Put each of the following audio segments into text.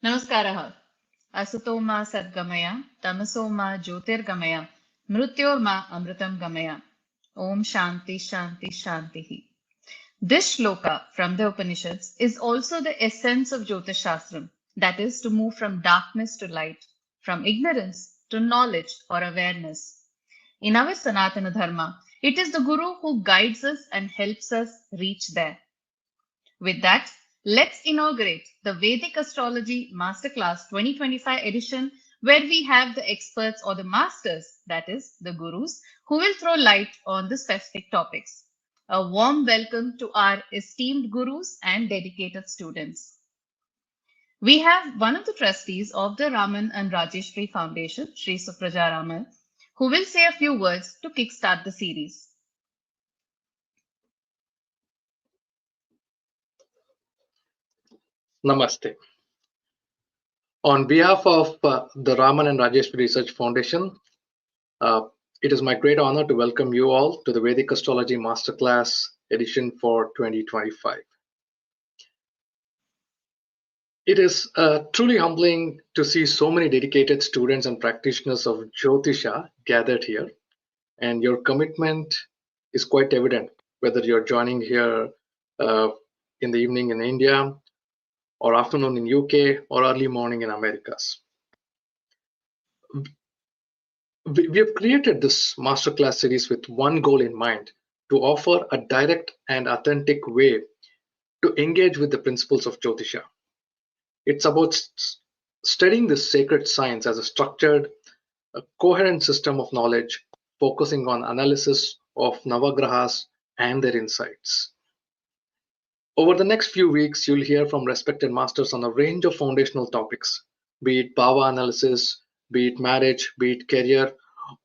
Namaskaraha. Asatoma Sadgamaya, Tamasoma Jyotirgamaya, Mrutyorma Amritam Gamaya. Om Shanti Shanti Shantihi. This shloka from the Upanishads is also the essence of Jyotiṣ, that is, to move from darkness to light, from ignorance to knowledge or awareness. In our Sanatana Dharma, it is the Guru who guides us and helps us reach there. With that, let's inaugurate the Vedic Astrology Master Class 2025 edition, where we have the experts or the masters, that is, the gurus, who will throw light on the specific topics. A warm welcome to our esteemed gurus and dedicated students. We have one of the trustees of the Raman and Rajeshri Foundation, Sri Supraja Raman, who will say a few words to kickstart the series. Namaste. On behalf of the Raman and Rajeshri Research Foundation, it is my great honor to welcome you all to the Vedic Astrology Master Class edition for 2025. It is truly humbling to see so many dedicated students and practitioners of Jyotiṣa gathered here, and your commitment is quite evident, whether you're joining here in the evening in India, or afternoon in UK, or early morning in Americas. We have created this masterclass series with one goal in mind: to offer a direct and authentic way to engage with the principles of Jyotiṣa. It's about studying this sacred science as a structured, coherent system of knowledge, focusing on analysis of Navagrahas and their insights. Over the next few weeks, you'll hear from respected masters on a range of foundational topics, be it bhava analysis, be it marriage, be it career,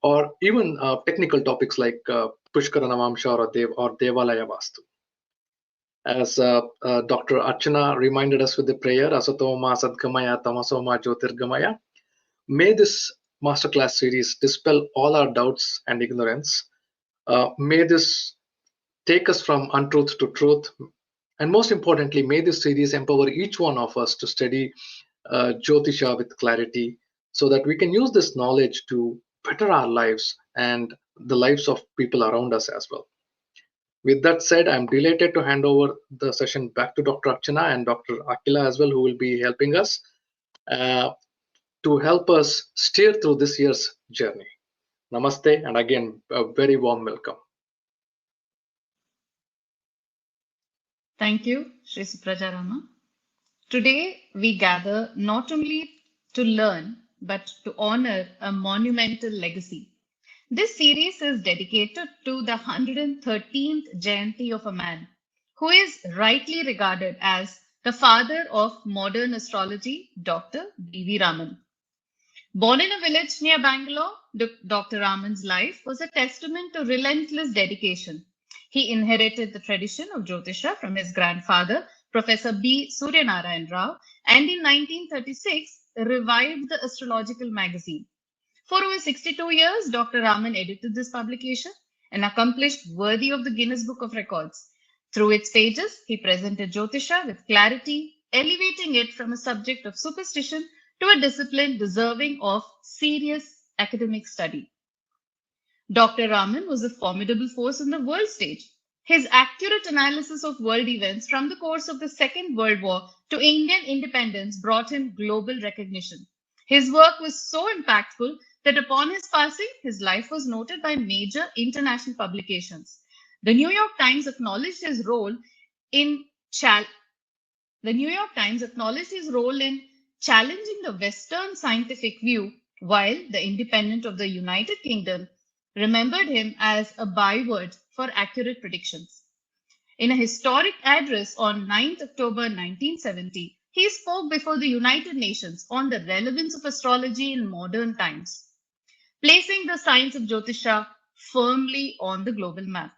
or even technical topics like Pushkara Navamsha or Devalaya Vastu. As Dr. Archana reminded us with the prayer, Asatoma Sadgamaya Tamasoma Jyotirgamaya, may this masterclass series dispel all our doubts and ignorance. May this take us from untruth to truth. And most importantly, may this series empower each one of us to study Jyotiṣa with clarity, so that we can use this knowledge to better our lives and the lives of people around us as well. With that said, I'm delighted to hand over the session back to Dr. Archana and Dr. Akila as well, who will be helping us to help us steer through this year's journey. Namaste, and again, a very warm welcome. Thank you, Sri Supraja Rama. Today, we gather not only to learn, but to honor a monumental legacy. This series is dedicated to the 113th Jayanti of a man who is rightly regarded as the father of modern astrology, Dr. B.V. Raman. Born in a village near Bangalore, Dr. Raman's life was a testament to relentless dedication. He inherited the tradition of Jyotiṣa from his grandfather, Professor B. Suryanarayan Rao, and in 1936 revived the astrological magazine. For over 62 years, Dr. Raman edited this publication, an accomplished worthy of the Guinness Book of Records. Through its pages, he presented Jyotiṣa with clarity, elevating it from a subject of superstition to a discipline deserving of serious academic study. Dr. Raman was a formidable force on the world stage. His accurate analysis of world events from the course of the Second World War to Indian independence brought him global recognition. His work was so impactful that upon his passing, his life was noted by major international publications. The New York Times acknowledged his role in challenging the Western scientific view, while the Independent of the United Kingdom remembered him as a byword for accurate predictions. In a historic address on 9th October 1970, he spoke before the United Nations on the relevance of astrology in modern times, placing the science of Jyotiṣa firmly on the global map.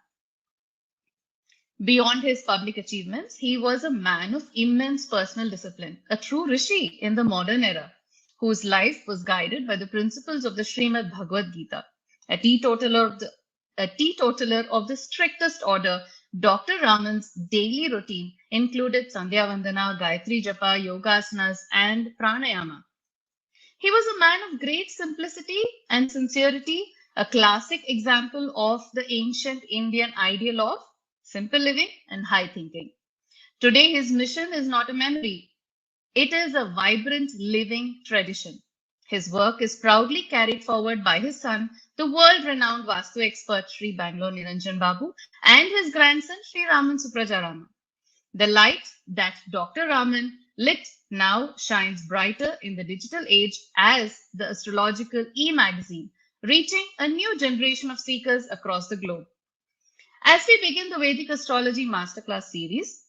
Beyond his public achievements, he was a man of immense personal discipline, a true rishi in the modern era, whose life was guided by the principles of the Srimad Bhagavad Gita. A teetotaler of the strictest order, Dr. Raman's daily routine included Sandhya Vandana, Gayatri Japa, Yogasanas, and Pranayama. He was a man of great simplicity and sincerity, a classic example of the ancient Indian ideal of simple living and high thinking. Today, his mission is not a memory, it is a vibrant living tradition. His work is proudly carried forward by his son, the world-renowned Vastu expert Sri Bangalore Niranjan Babu, and his grandson Sri Raman Suprajarama. The light that Dr. Raman lit now shines brighter in the digital age as the astrological e-magazine, reaching a new generation of seekers across the globe. As we begin the Vedic Astrology Master Class series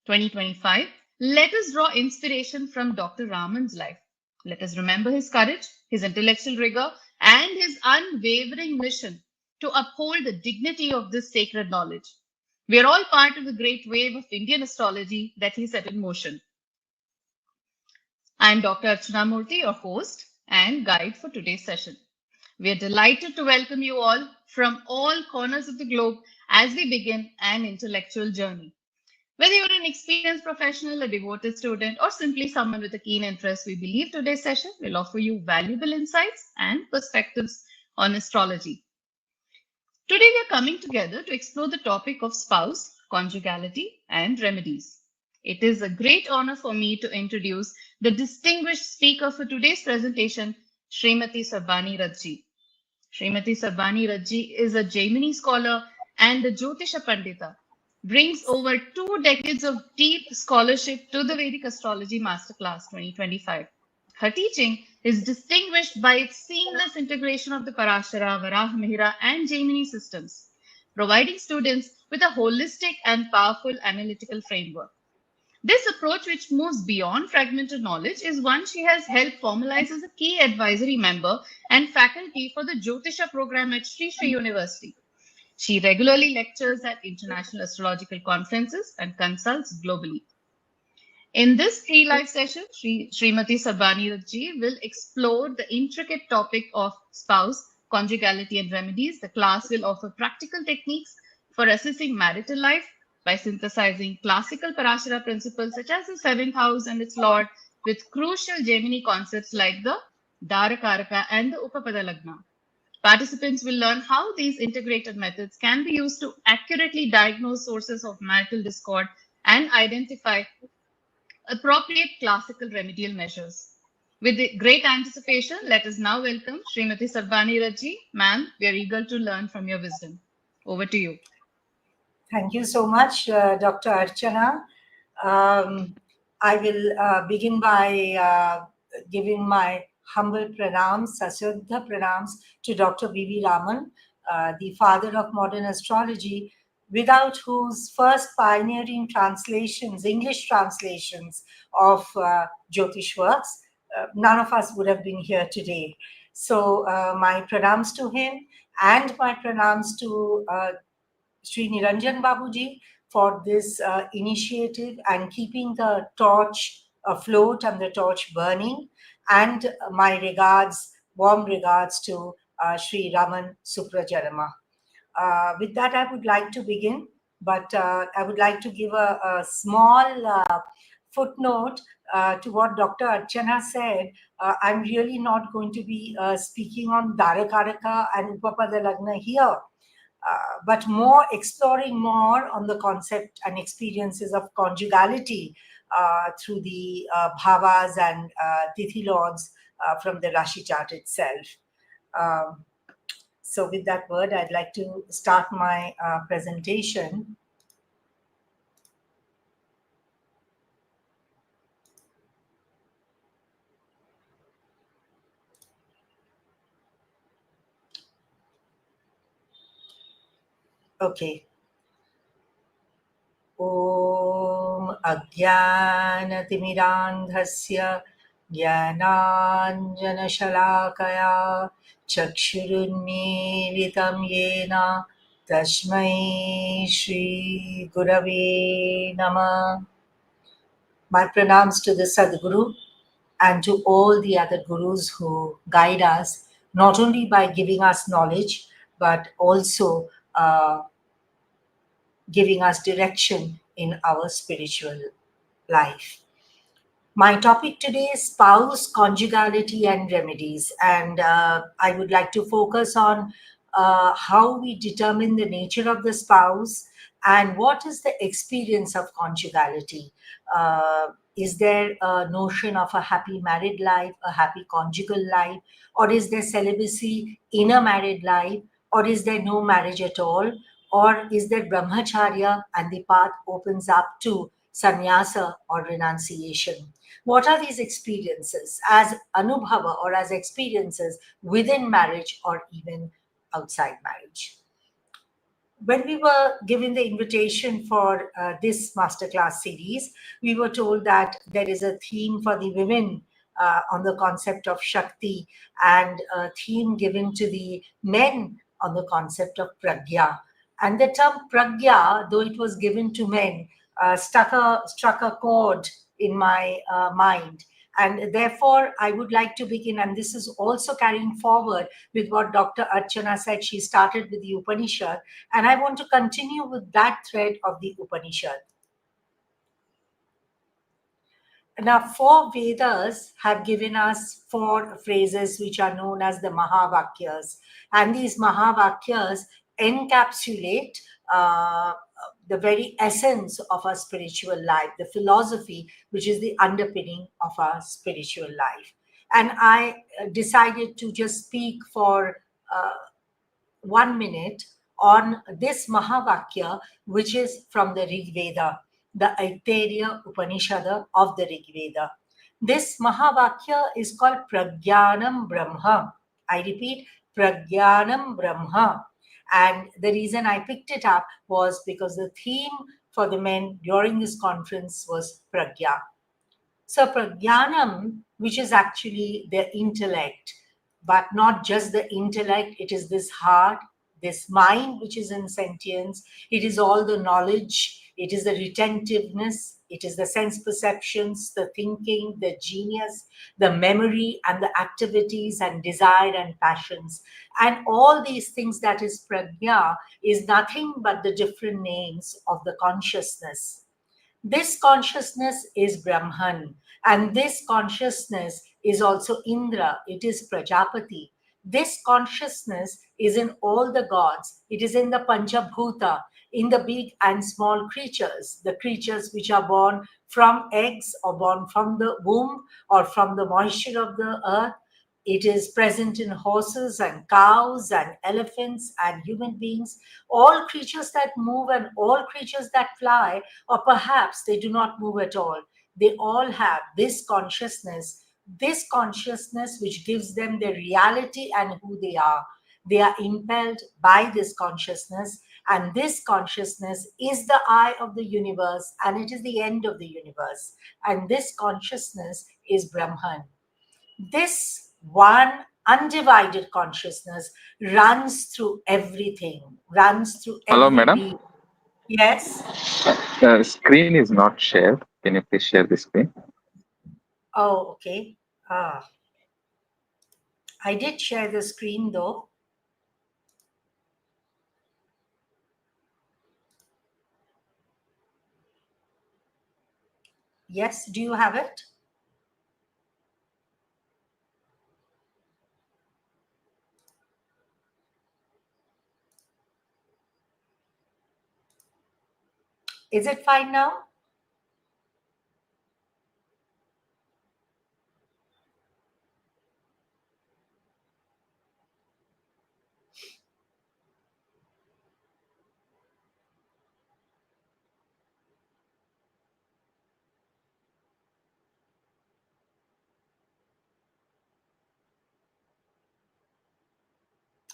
2025, let us draw inspiration from Dr. Raman's life. Let us remember his courage, his intellectual rigor, and his unwavering mission to uphold the dignity of this sacred knowledge. We are all part of the great wave of Indian astrology that he set in motion. I am Dr. Archana Murthy, your host and guide for today's session. We are delighted to welcome you all from all corners of the globe as we begin an intellectual journey. Whether you're an experienced professional, a devoted student, or simply someone with a keen interest, we believe today's session will offer you valuable insights and perspectives on astrology. Today, we are coming together to explore the topic of spouse, conjugality, and remedies. It is a great honor for me to introduce the distinguished speaker for today's presentation, Srimati Sarbani Rath. Srimati Sarbani Rath is a Jaimini scholar and the Jyotiṣa Pandita, brings over 2 decades of deep scholarship to the Vedic Astrology Master Class 2025. Her teaching is distinguished by its seamless integration of the Parāśara, Varāhamihira, and Jaimini systems, providing students with a holistic and powerful analytical framework. This approach, which moves beyond fragmented knowledge, is one she has helped formalize as a key advisory member and faculty for the Jyotiṣa program at Sri Sri University. She regularly lectures at international astrological conferences and consults globally. In this free live session, Srimati Sarbani Rath will explore the intricate topic of spouse, conjugality, and remedies. The class will offer practical techniques for assessing marital life by synthesizing classical Parāśara principles such as the 7th house and its lord with crucial Jaimini concepts like the Dharakaraka and the Upapada Lagna. Participants will learn how these integrated methods can be used to accurately diagnose sources of marital discord and identify appropriate classical remedial measures. With great anticipation, let us now welcome Srimati Sarbani Rath. Ma'am, we are eager to learn from your wisdom. Over to you. Thank you so much, Dr. Archana. I will begin by giving my humble pranams, Sasudha pranams to Dr. V.V. Raman, the father of modern astrology, without whose first pioneering translations, English translations of Jyotish works, none of us would have been here today. So my pranams to him and my pranams to Sri Niranjan Babuji for this initiative and keeping the torch afloat and the torch burning. And my regards, warm regards to Sri Raman Suprajarama. With that, I would like to begin, but I would like to give a small footnote to what Dr. Archana said. I'm really not going to be speaking on Dharakaraka and Upapada Lagna here. But more exploring more on the concept and experiences of conjugality through the bhavas and tithi lords from the Rashi chart itself. So with that word, I'd like to start my presentation. Okay. Om Ajnanatimidandhasya Jnananjana Shalakaya Chakshurunmilitam Yena Tasmai Shri Gurave Namah. My pranams to the Sadguru and to all the other gurus who guide us, not only by giving us knowledge, but also giving us direction in our spiritual life. My topic today is spouse, conjugality, and remedies. And I would like to focus on how we determine the nature of the spouse and what is the experience of conjugality. Is there a notion of a happy married life, a happy conjugal life, or is there celibacy in a married life, or is there no marriage at all, or is there brahmacharya and the path opens up to sannyasa or renunciation? What are these experiences as anubhava or as experiences within marriage or even outside marriage? When we were given the invitation for this masterclass series, we were told that there is a theme for the women on the concept of Shakti and a theme given to the men on the concept of Pragya. And the term Pragya, though it was given to men, struck a chord in my mind. And therefore, I would like to begin, and this is also carrying forward with what Dr. Archana said. She started with the Upanishad, and I want to continue with that thread of the Upanishad. Now, 4 Vedas have given us 4 phrases which are known as the Mahavakyas. And these Mahavakyas encapsulate the very essence of our spiritual life, the philosophy which is the underpinning of our spiritual life. And I decided to just speak for 1 minute on this Mahavakya, which is from the Rig Veda, the Aitareya Upanishad of the Rig Veda. This Mahavakya is called Pragyanam Brahma. I repeat, Pragyanam Brahma. And the reason I picked it up was because the theme for the men during this conference was Pragya. So Pragyanam, which is actually the intellect, but not just the intellect, it is this heart, this mind which is in sentience, it is all the knowledge, it is the retentiveness, it is the sense perceptions, the thinking, the genius, the memory, and the activities and desire and passions. And all these things that is pragya is nothing but the different names of the consciousness. This consciousness is Brahman, and this consciousness is also Indra, it is Prajapati. This consciousness is in all the gods, it is in the Panchabhuta, in the big and small creatures, the creatures which are born from eggs or born from the womb or from the moisture of the earth. It is present in horses and cows and elephants and human beings, all creatures that move and all creatures that fly, or perhaps they do not move at all. They all have this consciousness which gives them their reality and who they are. They are impelled by this consciousness, and this consciousness is the eye of the universe, and it is the end of the universe. And this consciousness is Brahman. This one undivided consciousness runs through everything, runs through Hello, every madam. being. Yes? The screen is not shared. Can you please share the screen? Oh, okay. I did share the screen though. Yes, do you have it? Is it fine now?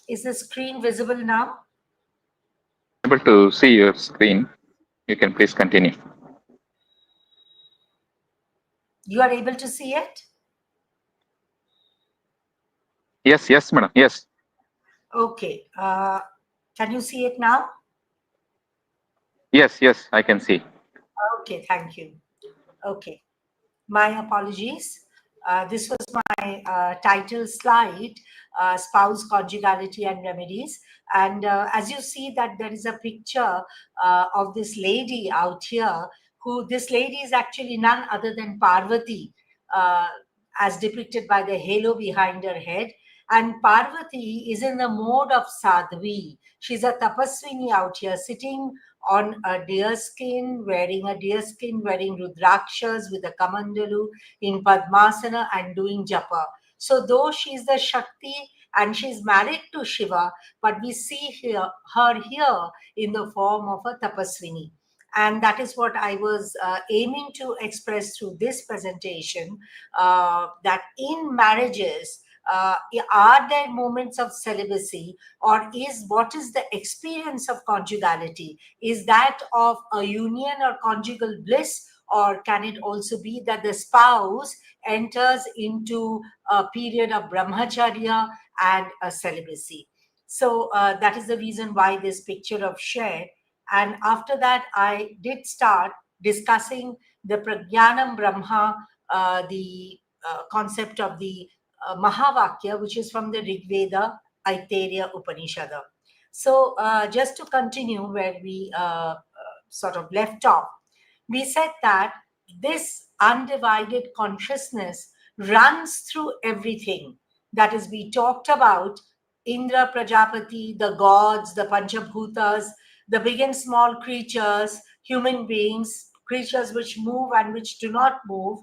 Is the screen visible now? Able to see your screen. You can please continue. You are able to see it? Yes, yes, madam. Yes. Okay. Can you see it now? Yes, yes, I can see. Okay, thank you. Okay. My apologies. This was my title slide, Spouse, Conjugality and Remedies. And as you see that there is a picture of this lady out here, this lady is actually none other than Parvati, as depicted by the halo behind her head. And Parvati is in the mode of sadhvi. She's a tapaswini out here, sitting on a deer skin, wearing rudrakshas with a kamandalu in Padmasana and doing japa. So though she's the Shakti and she's married to Shiva, but we see her here in the form of a tapaswini. And that is what I was aiming to express through this presentation, that in marriages, are there moments of celibacy, or what is the experience of conjugality? Is that of a union or conjugal bliss, or can it also be that the spouse enters into a period of brahmacharya and a celibacy? So that is the reason why this picture of shared. And after that, I did start discussing the Prajnanam Brahma, the concept of the Mahavakya, which is from the Rig Veda, Aitareya Upanishada. So just to continue where we sort of left off, we said that this undivided consciousness runs through everything. That is, we talked about Indra, Prajapati, the gods, the Panchabhutas, the big and small creatures, human beings, creatures which move and which do not move,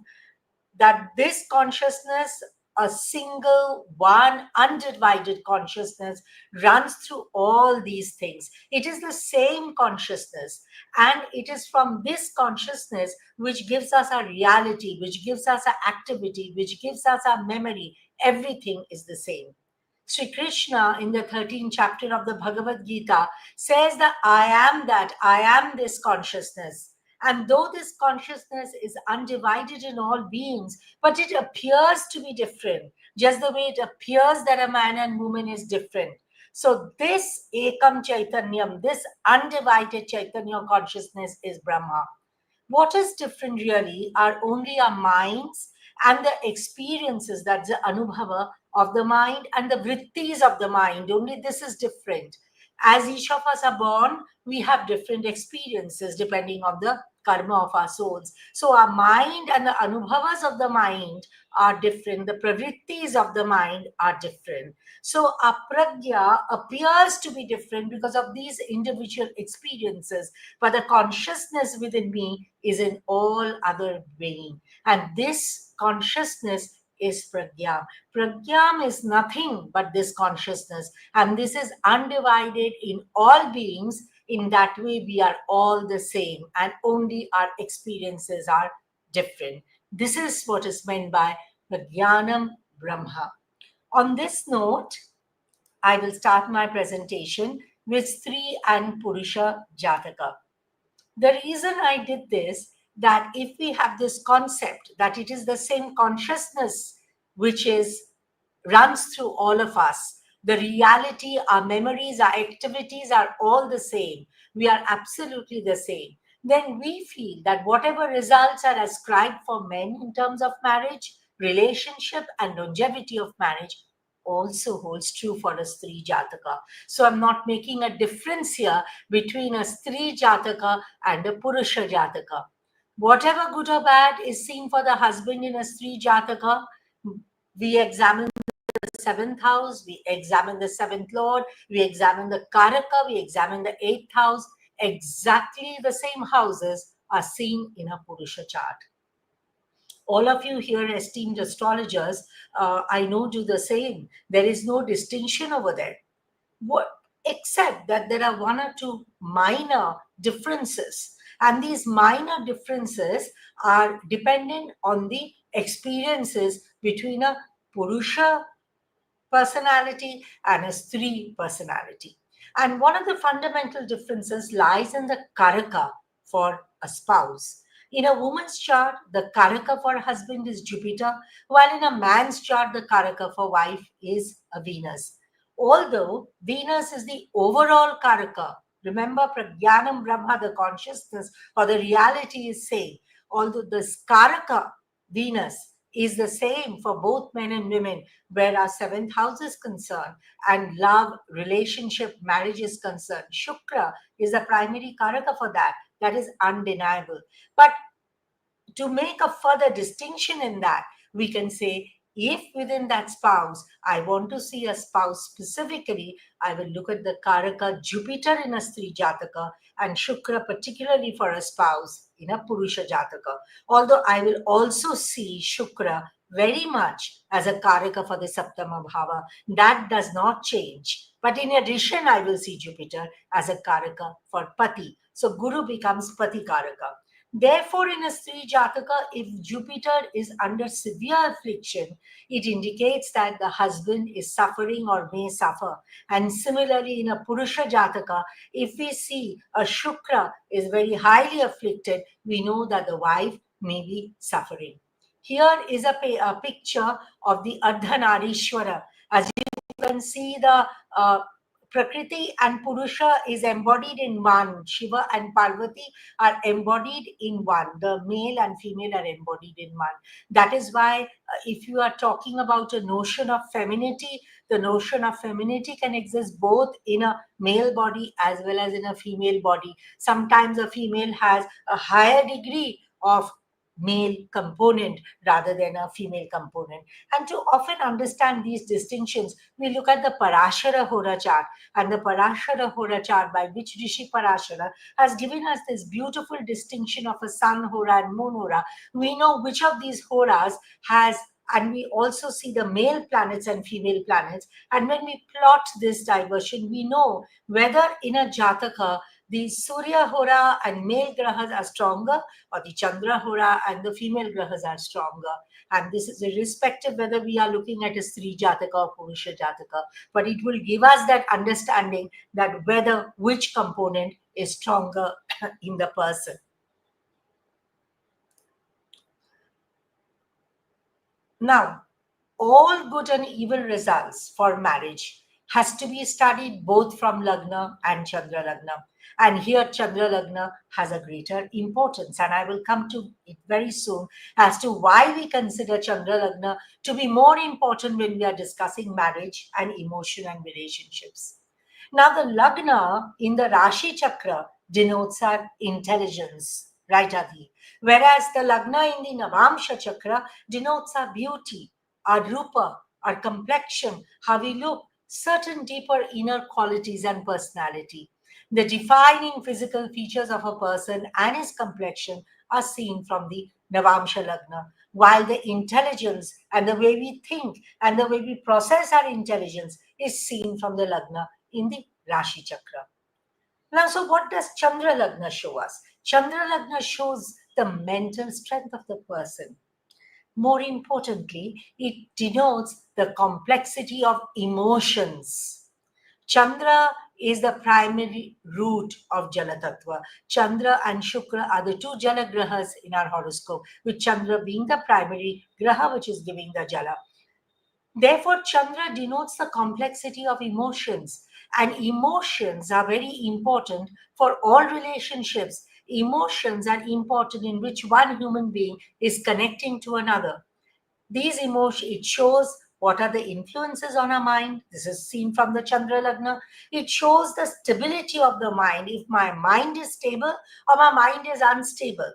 that this consciousness, a single, one, undivided consciousness, runs through all these things. It is the same consciousness, and it is from this consciousness which gives us our reality, which gives us our activity, which gives us our memory. Everything is the same. Sri Krishna in the 13th chapter of the Bhagavad Gita says that I am this consciousness. And though this consciousness is undivided in all beings, but it appears to be different, just the way it appears that a man and woman is different. So this Ekam Chaitanyam, this undivided Chaitanya consciousness is Brahma. What is different really are only our minds and the experiences, that's the Anubhava of the mind and the vrittis of the mind. Only this is different. As each of us are born, we have different experiences depending on the karma of our souls. So our mind and the Anubhavas of the mind are different. The pravrittis of the mind are different. So our pragya appears to be different because of these individual experiences, but the consciousness within me is in all other being. And this consciousness is pragyam. Pragyam is nothing but this consciousness, and this is undivided in all beings. In that way, we are all the same, and only our experiences are different. This is what is meant by Prajnanam Brahma. On this note, I will start my presentation with Stri and Purusha Jataka. The reason I did this, that if we have this concept that it is the same consciousness which runs through all of us, the reality, our memories, our activities are all the same, we are absolutely the same, then we feel that whatever results are ascribed for men in terms of marriage, relationship, and longevity of marriage also holds true for a Stri Jataka. So I'm not making a difference here between a Stri Jataka and a Purusha Jataka. Whatever good or bad is seen for the husband in a Stri Jataka, we examine the 7th house, we examine the 7th lord, we examine the Karaka, we examine the 8th house. Exactly the same houses are seen in a Purusha chart. All of you here, esteemed astrologers, I know do the same. There is no distinction over there. Except that there are one or two minor differences. And these minor differences are dependent on the experiences between a Purusha personality and a Stri personality. And one of the fundamental differences lies in the Karaka for a spouse. In a woman's chart, the Karaka for husband is Jupiter, while in a man's chart, the Karaka for wife is a Venus. Although Venus is the overall Karaka, remember Prajnanam Brahma, the consciousness or the reality is same. Although this Karaka, Venus, is the same for both men and women, where our seventh house is concerned and love, relationship, marriage is concerned. Shukra is the primary karaka for that. That is undeniable. But to make a further distinction in that, we can say, if within that spouse, I want to see a spouse specifically, I will look at the Karaka Jupiter in a Stri Jataka and Shukra particularly for a spouse in a Purusha Jataka. Although I will also see Shukra very much as a Karaka for the Saptama Bhava. That does not change. But in addition, I will see Jupiter as a Karaka for Pati. So Guru becomes Pati Karaka. Therefore, in a Stri Jataka, if Jupiter is under severe affliction, it indicates that the husband is suffering or may suffer. And similarly, in a Purusha Jataka, if we see a Shukra is very highly afflicted, we know that the wife may be suffering. Here is a picture of the Ardhanarishwara. As you can see, the Prakriti and Purusha is embodied in one. Shiva and Parvati are embodied in one. The male and female are embodied in one. That is why if you are talking about a notion of femininity, the notion of femininity can exist both in a male body as well as in a female body. Sometimes a female has a higher degree of male component rather than a female component. And to often understand these distinctions, we look at the Parāśara Hora chart. And the Parāśara Hora chart by which Rishi Parāśara has given us this beautiful distinction of a sun hora and moon hora. We know which of these horas has, and we also see the male planets and female planets. And when we plot this diversion, we know whether in a Jataka, the Surya Hora and male grahas are stronger, or the Chandra Hora and the female grahas are stronger. And this is irrespective whether we are looking at a Stri Jataka or Purusha Jataka. But it will give us that understanding that whether which component is stronger in the person. Now, all good and evil results for marriage has to be studied both from Lagna and Chandra Lagna. And here Chandra Lagna has a greater importance. And I will come to it very soon as to why we consider Chandra Lagna to be more important when we are discussing marriage and emotion and relationships. Now, the Lagna in the Rashi Chakra denotes our intelligence, right, Adi? Whereas the Lagna in the Navamsha Chakra denotes our beauty, our rupa, our complexion, how we look, certain deeper inner qualities and personality. The defining physical features of a person and his complexion are seen from the Navamsha Lagna, while the intelligence and the way we think and the way we process our intelligence is seen from the Lagna in the Rashi Chakra. Now, so what does Chandra Lagna show us? Chandra Lagna shows the mental strength of the person. More importantly, it denotes the complexity of emotions. Chandra is the primary root of Jala Tattva. Chandra and Shukra are the two Jala Grahas in our horoscope, with Chandra being the primary Graha which is giving the Jala. Therefore, Chandra denotes the complexity of emotions, and emotions are very important for all relationships. Emotions are important in which one human being is connecting to another. These emotions, it shows what are the influences on our mind. This is seen from the Chandra Lagna. It shows the stability of the mind, if my mind is stable or my mind is unstable.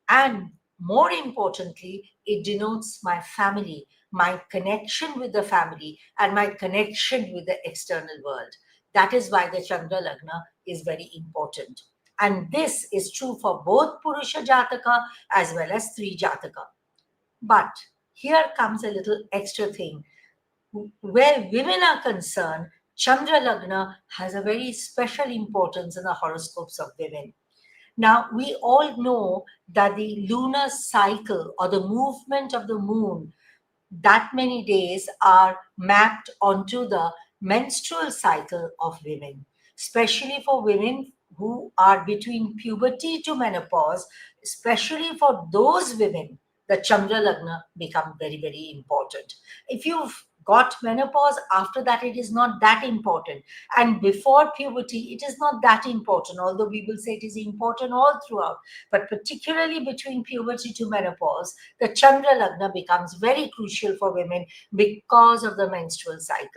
And more importantly, it denotes my family, my connection with the family, and my connection with the external world. That is why the Chandra Lagna is very important. And this is true for both Purusha Jataka as well as Stri Jataka. But here comes a little extra thing. Where women are concerned, Chandra Lagna has a very special importance in the horoscopes of women. Now, we all know that the lunar cycle or the movement of the moon, that many days are mapped onto the menstrual cycle of women, especially for women who are between puberty to menopause, especially for those women, the Chandra Lagna become very, very important. If you got menopause, after that it is not that important. And before puberty, it is not that important, although we will say it is important all throughout. But particularly between puberty to menopause, the Chandra Lagna becomes very crucial for women because of the menstrual cycle.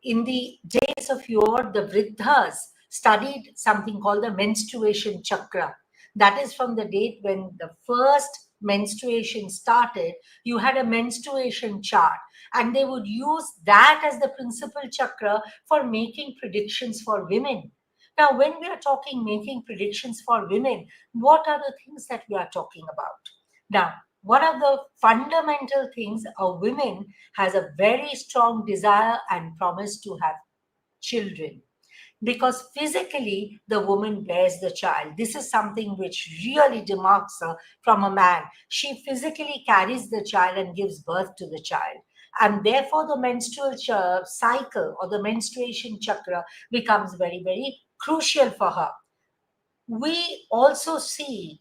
In the days of yore, the Vriddhas studied something called the menstruation chakra. That is from the date when the first menstruation started, you had a menstruation chart, and they would use that as the principal chakra for making predictions for women. Now, when we are talking making predictions for women, what are the things that we are talking about? Now, one of the fundamental things, a woman has a very strong desire and promise to have children, because physically the woman bears the child. This is something which really demarks her from a man. She physically carries the child and gives birth to the child. And therefore, the menstrual cycle or the menstruation chakra becomes very, very crucial for her. We also see,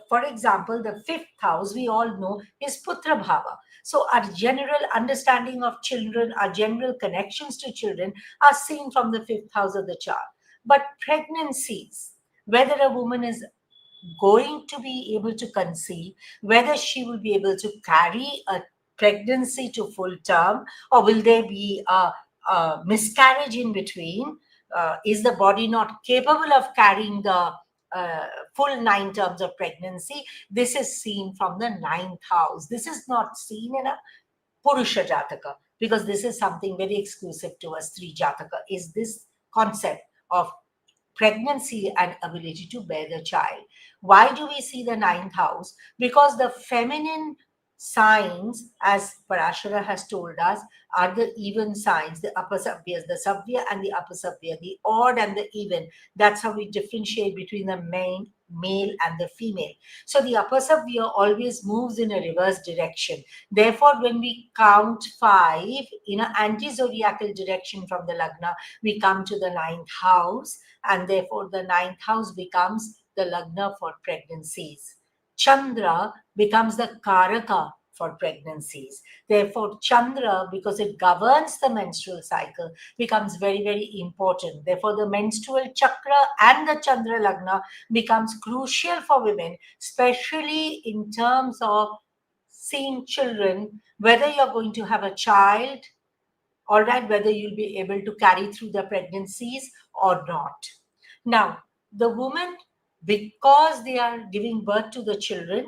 for example, the fifth house, we all know, is Putra Bhava. So our general understanding of children, our general connections to children are seen from the fifth house of the chart. But pregnancies, whether a woman is going to be able to conceive, whether she will be able to carry a pregnancy to full term, or will there be a miscarriage in between? Is the body not capable of carrying the full 9 terms of pregnancy? This is seen from the 9th house. This is not seen in a Purusha Jataka, because this is something very exclusive to a Stree Jataka, is this concept of pregnancy and ability to bear the child. Why do we see the 9th house? Because the feminine signs, as Parāśara has told us, are the even signs, the upper sabvyas, the sabvya and the upper sabvya, the odd and the even. That's how we differentiate between the male and the female. So the upper sabvya always moves in a reverse direction. Therefore, when we count 5 in an anti-zodiacal direction from the Lagna, we come to the 9th house, and therefore the 9th house becomes the Lagna for pregnancies. Chandra becomes the Karaka for pregnancies. Therefore, Chandra, because it governs the menstrual cycle, becomes very, very important. Therefore, the menstrual chakra and the Chandra Lagna becomes crucial for women, especially in terms of seeing children, whether you're going to have a child, all right, whether you'll be able to carry through the pregnancies or not. Now, the woman, because they are giving birth to the children,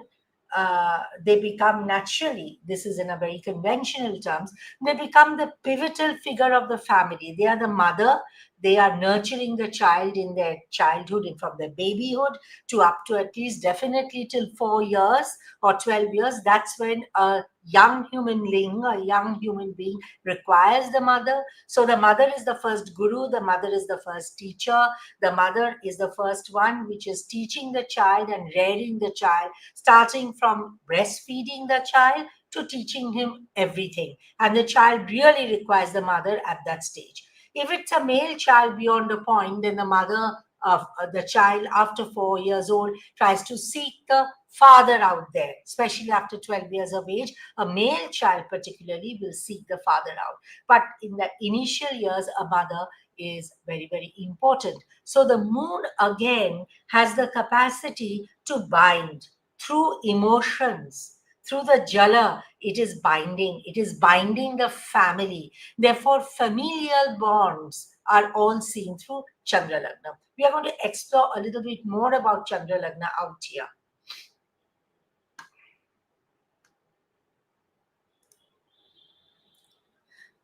they become naturally, this is in a very conventional terms, they become the pivotal figure of the family. They are the mother. They are nurturing the child in their childhood and from their babyhood to up to at least definitely till 4 years or 12 years. That's when a young human being requires the mother. So the mother is the first guru, the mother is the first teacher, the mother is the first one which is teaching the child and rearing the child, starting from breastfeeding the child to teaching him everything. And the child really requires the mother at that stage. If it's a male child beyond a point, then the mother of the child after 4 years old tries to seek the father out there, especially after 12 years of age. A male child particularly will seek the father out. But in the initial years, a mother is very, very important. So the moon again has the capacity to bind through emotions. Through the jala, it is binding. It is binding the family. Therefore, familial bonds are all seen through Chandra Lagna. We are going to explore a little bit more about Chandra Lagna out here.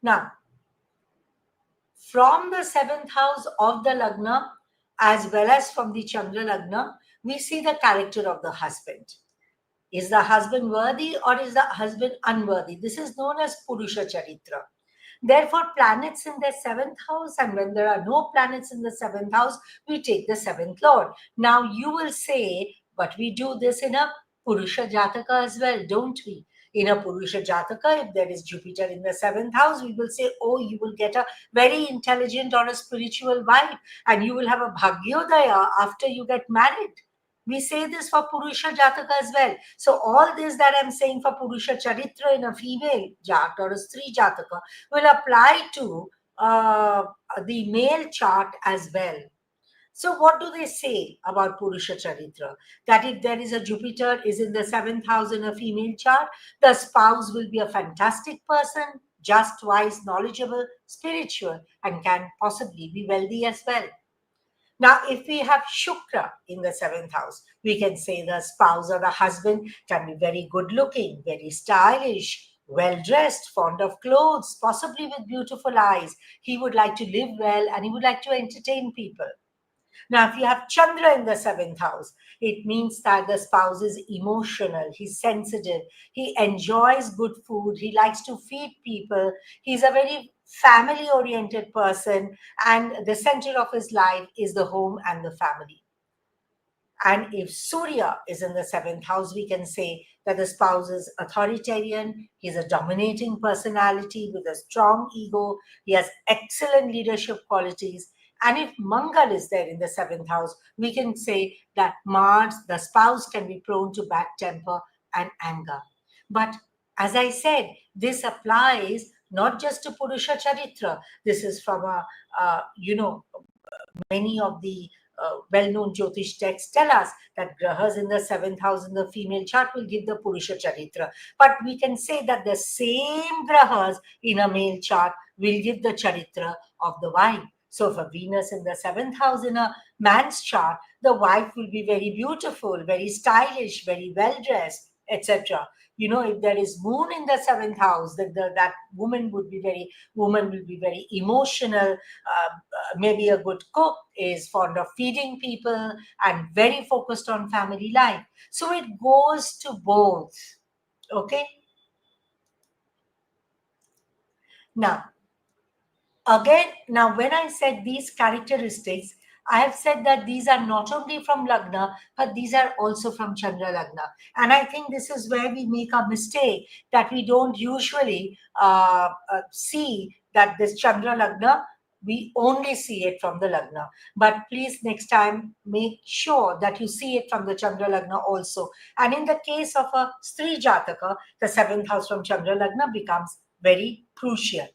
Now, from the 7th house of the Lagna, as well as from the Chandra Lagna, we see the character of the husband. Is the husband worthy or is the husband unworthy? This is known as Purusha Charitra. Therefore, planets in the 7th house, and when there are no planets in the 7th house, we take the 7th Lord. Now, you will say, but we do this in a Purusha Jataka as well, don't we? In a Purusha Jataka, if there is Jupiter in the 7th house, we will say, oh, you will get a very intelligent or a spiritual wife, and you will have a Bhagyodaya after you get married. We say this for Purusha Jataka as well. So all this that I'm saying for Purusha Charitra in a female Jat or a Stri Jataka will apply to the male chart as well. So what do they say about Purusha Charitra? That if there is a Jupiter is in the 7th house in a female chart, the spouse will be a fantastic person, just, wise, knowledgeable, spiritual, and can possibly be wealthy as well. Now, if we have Shukra in the 7th house, we can say the spouse or the husband can be very good looking, very stylish, well-dressed, fond of clothes, possibly with beautiful eyes. He would like to live well and he would like to entertain people. Now, if you have Chandra in the 7th house, it means that the spouse is emotional, he's sensitive, he enjoys good food, he likes to feed people, he's a very family-oriented person, and the center of his life is the home and the family. And if Surya is in the 7th house, we can say that the spouse is authoritarian, he's a dominating personality with a strong ego, he has excellent leadership qualities. And if Mangal is there in the 7th house, we can say that Mars, the spouse, can be prone to bad temper and anger. But as I said, this applies not just to Purusha Charitra. This is from many of the well-known Jyotish texts tell us that grahas in the 7th house in the female chart will give the Purusha Charitra. But we can say that the same grahas in a male chart will give the Charitra of the wife. So for Venus in the 7th house in a man's chart, the wife will be very beautiful, very stylish, very well-dressed, etc. If there is moon in the 7th house, that woman will be very emotional, maybe a good cook, is fond of feeding people, and very focused on family life. So it goes to both. Okay. Now, when I said these characteristics, I have said that these are not only from Lagna, but these are also from Chandra Lagna. And I think this is where we make a mistake, that we don't usually see that this Chandra Lagna, we only see it from the Lagna. But please, next time, make sure that you see it from the Chandra Lagna also. And in the case of a Stri Jataka, the 7th house from Chandra Lagna becomes very crucial.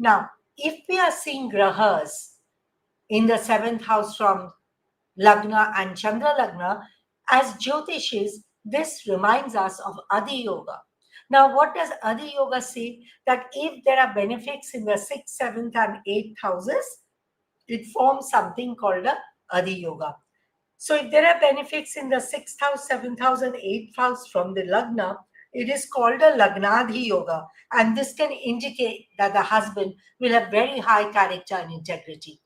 Now, if we are seeing grahas in the 7th house from Lagna and Chandra Lagna, as Jyotishis, this reminds us of Adi Yoga. Now, what does Adi Yoga say? That if there are benefics in the 6th, 7th, and 8th houses, it forms something called a Adi Yoga. So if there are benefics in the 6th house, 7th house, and 8th house from the Lagna, it is called a Lagnadhi Yoga. And this can indicate that the husband will have very high character and integrity.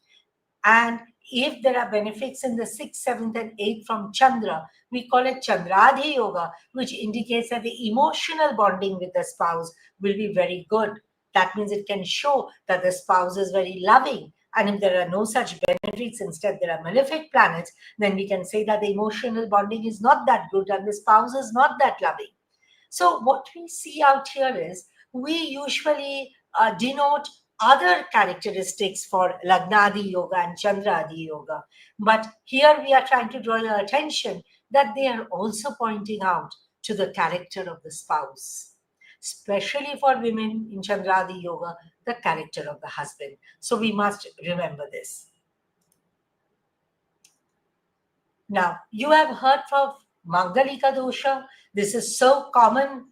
And if there are benefics in the 6th, 7th, and 8th from Chandra, we call it Chandradhi Yoga, which indicates that the emotional bonding with the spouse will be very good. That means it can show that the spouse is very loving. And if there are no such benefits, instead there are malefic planets, then we can say that the emotional bonding is not that good and the spouse is not that loving. So what we see out here is, we usually denote other characteristics for Lagnadi Yoga and Chandradi Yoga. But here we are trying to draw your attention that they are also pointing out to the character of the spouse. Especially for women in Chandradi Yoga, the character of the husband. So we must remember this. Now, you have heard of Mangalika Dosha. This is so common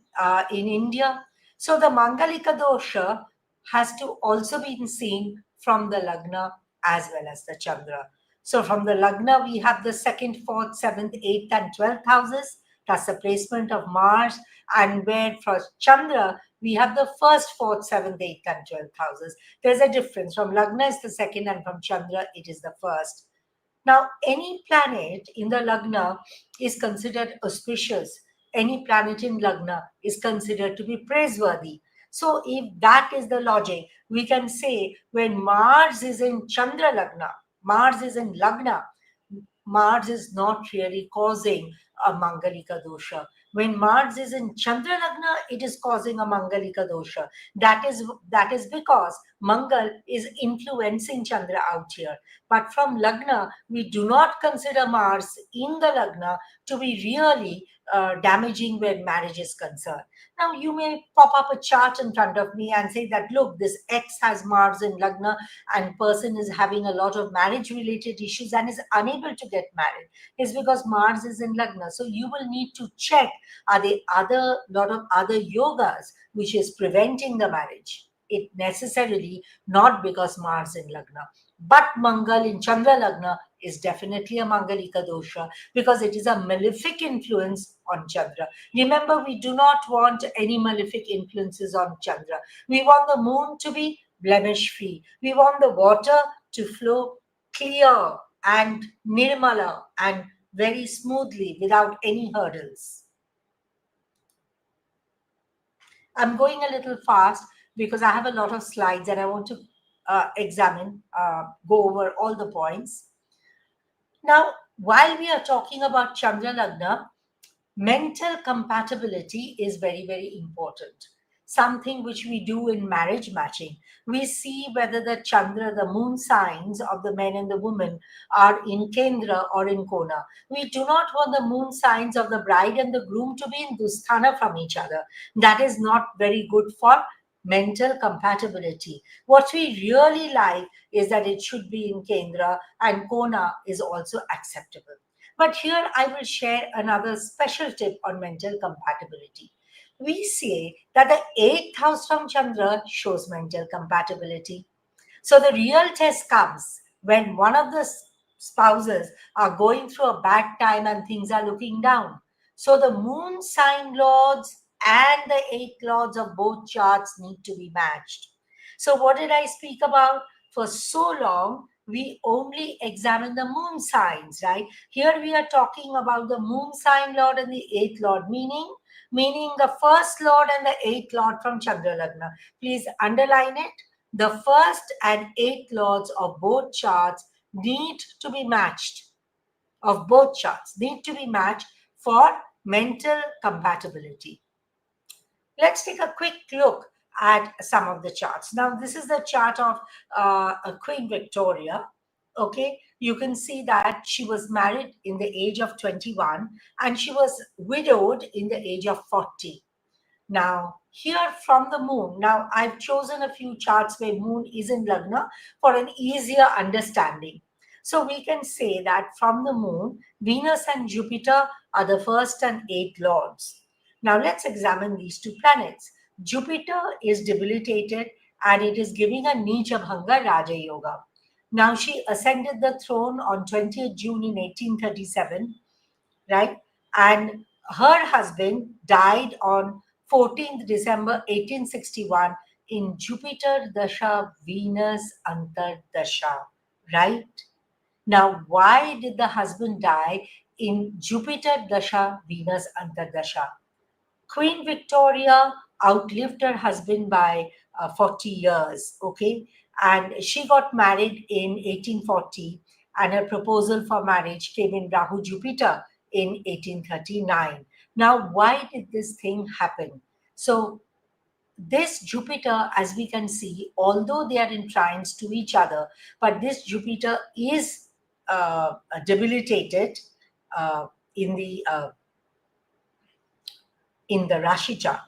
in India. So the Mangalika Dosha has to also be seen from the Lagna as well as the Chandra. So from the Lagna, we have the 2nd, 4th, 7th, 8th, and 12th houses. That's the placement of Mars. And where for Chandra, we have the 1st, 4th, 7th, 8th, and 12th houses. There's a difference. From Lagna is the 2nd, and from Chandra, it is the 1st. Now, any planet in the Lagna is considered auspicious. Any planet in Lagna is considered to be praiseworthy. So if that is the logic, we can say when Mars is in Chandra Lagna, Mars is in Lagna, Mars is not really causing a Mangalika Dosha. When Mars is in Chandra Lagna, it is causing a Mangalika dosha. That is because Mangal is influencing Chandra out here. But from Lagna, we do not consider Mars in the Lagna to be really damaging when marriage is concerned. Now, you may pop up a chart in front of me and say that, look, this X has Mars in Lagna and person is having a lot of marriage-related issues and is unable to get married. It's because Mars is in Lagna. So you will need to check, are there lot of other yogas which is preventing the marriage? It necessarily not because Mars in Lagna. But Mangal in Chandra Lagna is definitely a Mangalika dosha because it is a malefic influence on Chandra. Remember, we do not want any malefic influences on Chandra. We want the moon to be blemish free. We want the water to flow clear and nirmala and very smoothly without any hurdles. I'm going a little fast because I have a lot of slides and I want to go over all the points. Now, while we are talking about Chandra Lagna, mental compatibility is very, very important. Something which we do in marriage matching. We see whether the Chandra, the moon signs of the men and the women are in Kendra or in Kona. We do not want the moon signs of the bride and the groom to be in Dusthana from each other. That is not very good for mental compatibility. What we really like is that it should be in Kendra, and Kona is also acceptable. But here I will share another special tip on mental compatibility. We say that the 8th house from Chandra shows mental compatibility. So the real test comes when one of the spouses are going through a bad time and things are looking down. So the moon sign lords and the 8 lords of both charts need to be matched. So what did I speak about? For so long, we only examine the moon signs, right? Here we are talking about the moon sign lord and the 8th lord, meaning the first lord and the 8th lord from Chandra Lagna. Please underline it. The first and 8th lords of both charts need to be matched. Of both charts need to be matched for mental compatibility. Let's take a quick look at some of the charts. Now, this is the chart of Queen Victoria. Okay, you can see that she was married in the age of 21 and she was widowed in the age of 40. Now, here from the moon, now I've chosen a few charts where moon is in Lagna for an easier understanding. So we can say that from the moon, Venus and Jupiter are the first and 8th lords. Now let's examine these two planets. Jupiter is debilitated and it is giving a Neecha Bhanga Raja Yoga. Now she ascended the throne on 20th June in 1837, right? And her husband died on 14th December 1861 in Jupiter Dasha Venus Antar Dasha, right? Now, why did the husband die in Jupiter Dasha Venus Antar Dasha? Queen Victoria outlived her husband by 40 years, okay? And she got married in 1840 and her proposal for marriage came in Rahu Jupiter in 1839. Now, why did this thing happen? So, this Jupiter, as we can see, although they are in trines to each other, but this Jupiter is debilitated in the Rashi chart.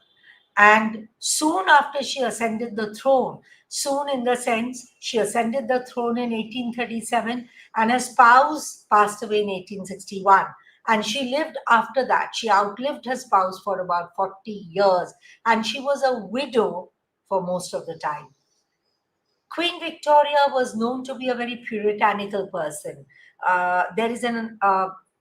And soon after she ascended the throne, soon in the sense she ascended the throne in 1837 and her spouse passed away in 1861. And she lived after that. She outlived her spouse for about 40 years and she was a widow for most of the time. Queen Victoria was known to be a very puritanical person. There is an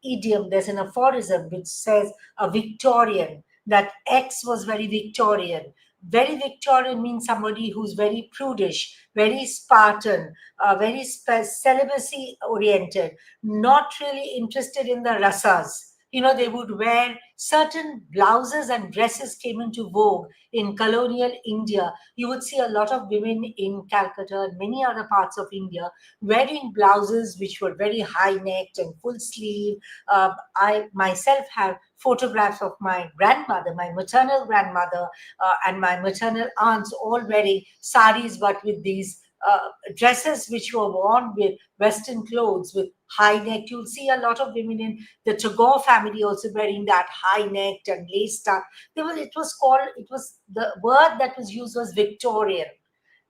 idiom, there's an aphorism which says a Victorian, that X was very Victorian. Very Victorian means somebody who's very prudish, very Spartan, very celibacy oriented, not really interested in the rasas, They would wear certain blouses and dresses came into vogue in colonial India. You would see a lot of women in Calcutta and many other parts of India wearing blouses which were very high-necked and full sleeve. I myself have photographs of my grandmother, my maternal grandmother, and my maternal aunts all wearing saris, but with these dresses which were worn with Western clothes with high neck. You'll see a lot of women in the Tagore family also wearing that high necked and laced up. The word that was used was Victorian.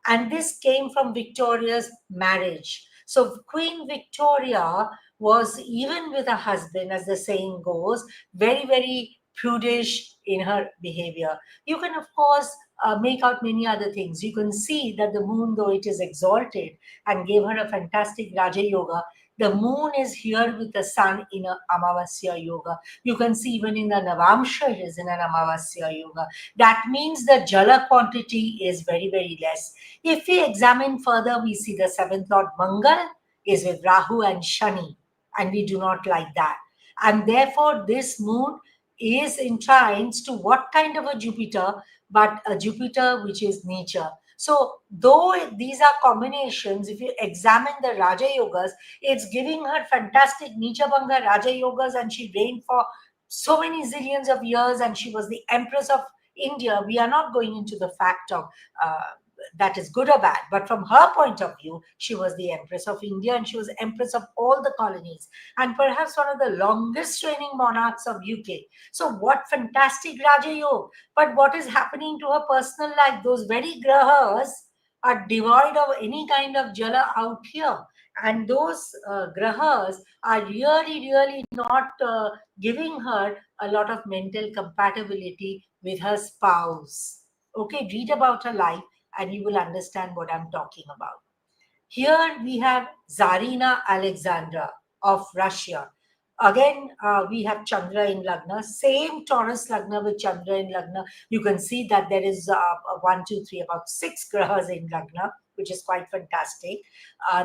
And this came from Victoria's marriage. So Queen Victoria was, even with her husband, as the saying goes, very, very prudish in her behavior. You can, of course, make out many other things. You can see that the moon, though it is exalted and gave her a fantastic Raja Yoga, the moon is here with the sun in a Amavasya Yoga. You can see even in the Navamsha it is in an Amavasya Yoga. That means the Jala quantity is very, very less. If we examine further, we see the seventh Lord Mangal is with Rahu and Shani, and we do not like that. And therefore, this moon is in trines to what kind of a Jupiter, but a Jupiter which is Neecha. So, though these are combinations, if you examine the Raja Yogas, it's giving her fantastic Neecha Bhanga Raja Yogas, and she reigned for so many zillions of years, and she was the Empress of India. We are not going into the fact of that is good or bad, but from her point of view, she was the Empress of India, and she was Empress of all the colonies, and perhaps one of the longest reigning monarchs of UK. So what fantastic Raja Yoga. But what is happening to her personal life? Those very grahas are devoid of any kind of jala out here. And those grahas are really not giving her a lot of mental compatibility with her spouse. Okay, read about her life and you will understand what I'm talking about. Here we have Tsarina Alexandra of Russia. Again, we have Chandra in Lagna, same Taurus Lagna with Chandra in Lagna. You can see that there is 1, 2, 3, about 6 grahas in Lagna, which is quite fantastic.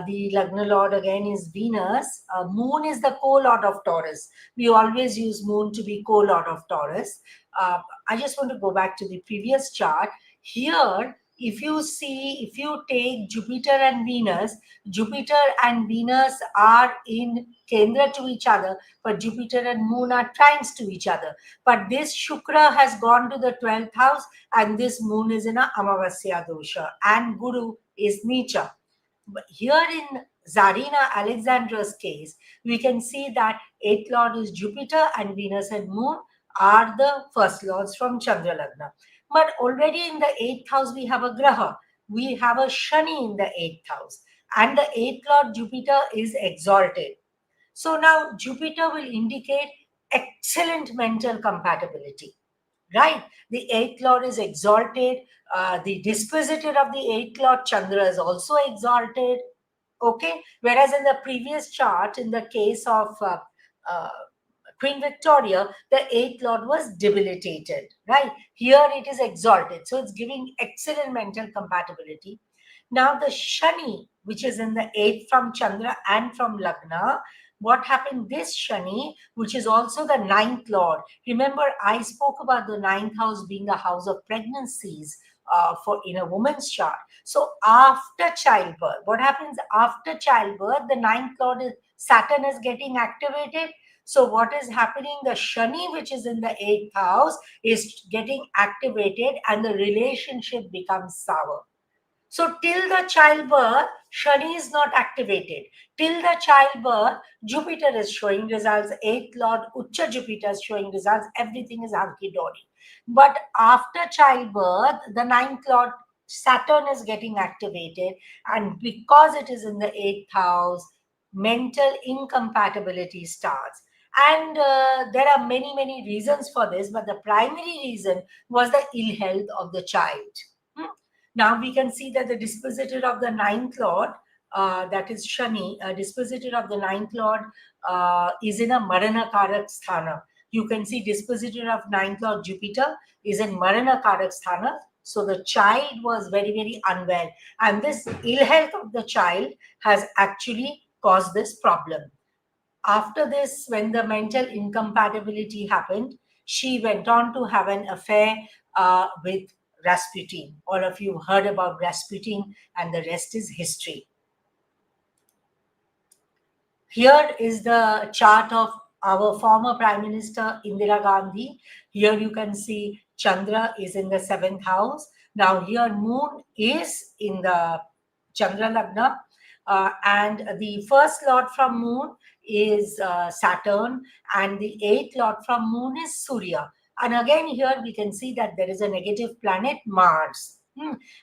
The Lagna Lord again is Venus. Moon is the co-lord of Taurus. We always use Moon to be co-lord of Taurus. I just want to go back to the previous chart. Here, if you take Jupiter and Venus are in Kendra to each other, but Jupiter and Moon are trines to each other. But this Shukra has gone to the 12th house, and this Moon is in a Amavasya dosha, and Guru is Neecha. But here in Tsarina Alexandra's case, we can see that 8th Lord is Jupiter, and Venus and Moon are the first lords from Chandra Lagna. But already in the 8th house, we have a Graha. We have a Shani in the 8th house. And the 8th Lord Jupiter is exalted. So now Jupiter will indicate excellent mental compatibility. Right? The 8th Lord is exalted. The dispositor of the 8th Lord Chandra is also exalted. Okay? Whereas in the previous chart, in the case of Queen Victoria, the 8th Lord was debilitated, right? Here it is exalted. So it's giving excellent mental compatibility. Now the Shani, which is in the 8th from Chandra and from Lagna, what happened this Shani, which is also the 9th Lord. Remember, I spoke about the 9th house being the house of pregnancies for in a woman's chart. So after childbirth, what happens after childbirth? The 9th Lord is Saturn is getting activated. So what is happening? The Shani, which is in the 8th house, is getting activated and the relationship becomes sour. So till the childbirth, Shani is not activated. Till the childbirth, Jupiter is showing results. 8th Lord, Ucha Jupiter is showing results. Everything is hunky-dory. But after childbirth, the 9th Lord, Saturn is getting activated. And because it is in the 8th house, mental incompatibility starts. And there are many reasons for this, but the primary reason was the ill health of the child. Now we can see that the dispositor of the 9th Lord, that is Shani, dispositor of the 9th Lord is in a Marana Karak Sthana. You can see dispositor of 9th Lord Jupiter is in Marana Karak Sthana. So the child was very unwell. And this ill health of the child has actually caused this problem. after this, when the mental incompatibility happened, she went on to have an affair with Rasputin. All of you heard about Rasputin, and the rest is history. Here is the chart of our former Prime Minister Indira Gandhi. Here you can see Chandra is in the 7th house. Now here Moon is in the Chandra Lagna, and the first lord from Moon is Saturn, and the 8th lord from Moon is Surya. And again here we can see that there is a negative planet, Mars.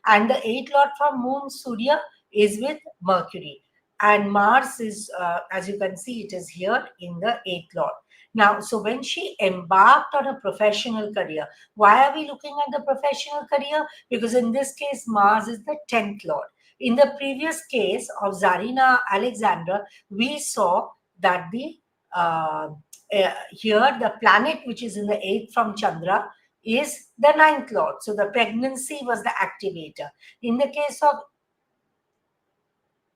And the 8th lord from Moon, Surya, is with Mercury. And Mars is, as you can see, it is here in the 8th lord. Now, so when she embarked on a professional career, why are we looking at the professional career? Because in this case, Mars is the 10th lord. In the previous case of Tsarina Alexandra, we saw that the here the planet which is in the 8th from Chandra is the 9th lord. So the pregnancy was the activator. In the case of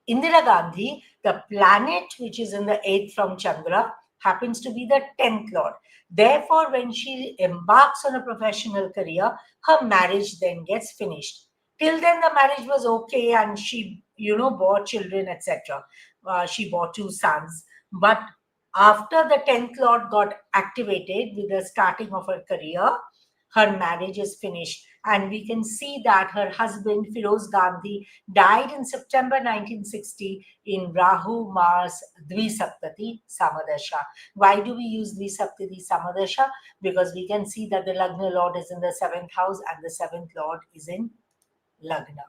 Indira Gandhi, the planet which is in the 8th from Chandra happens to be the 10th lord. Therefore, when she embarks on a professional career, her marriage then gets finished. Till then, the marriage was okay, and she, bore children, etc. She bore 2 sons. But after the 10th lord got activated with the starting of her career, her marriage is finished. And we can see that her husband, Firoz Gandhi, died in September 1960 in Rahu Mars Dvisaptati Samadasha. Why do we use Dvisaptati Samadasha? Because we can see that the Lagna Lord is in the 7th house and the 7th Lord is in Lagna.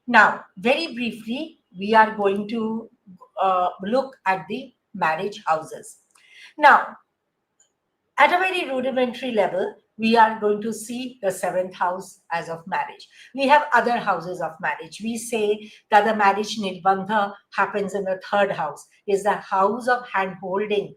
Now, very briefly, we are going to look at the marriage houses. Now, at a very rudimentary level, we are going to see the 7th house as of marriage. We have other houses of marriage. We say that the marriage nirbandha happens in the 3rd house, is the house of hand-holding,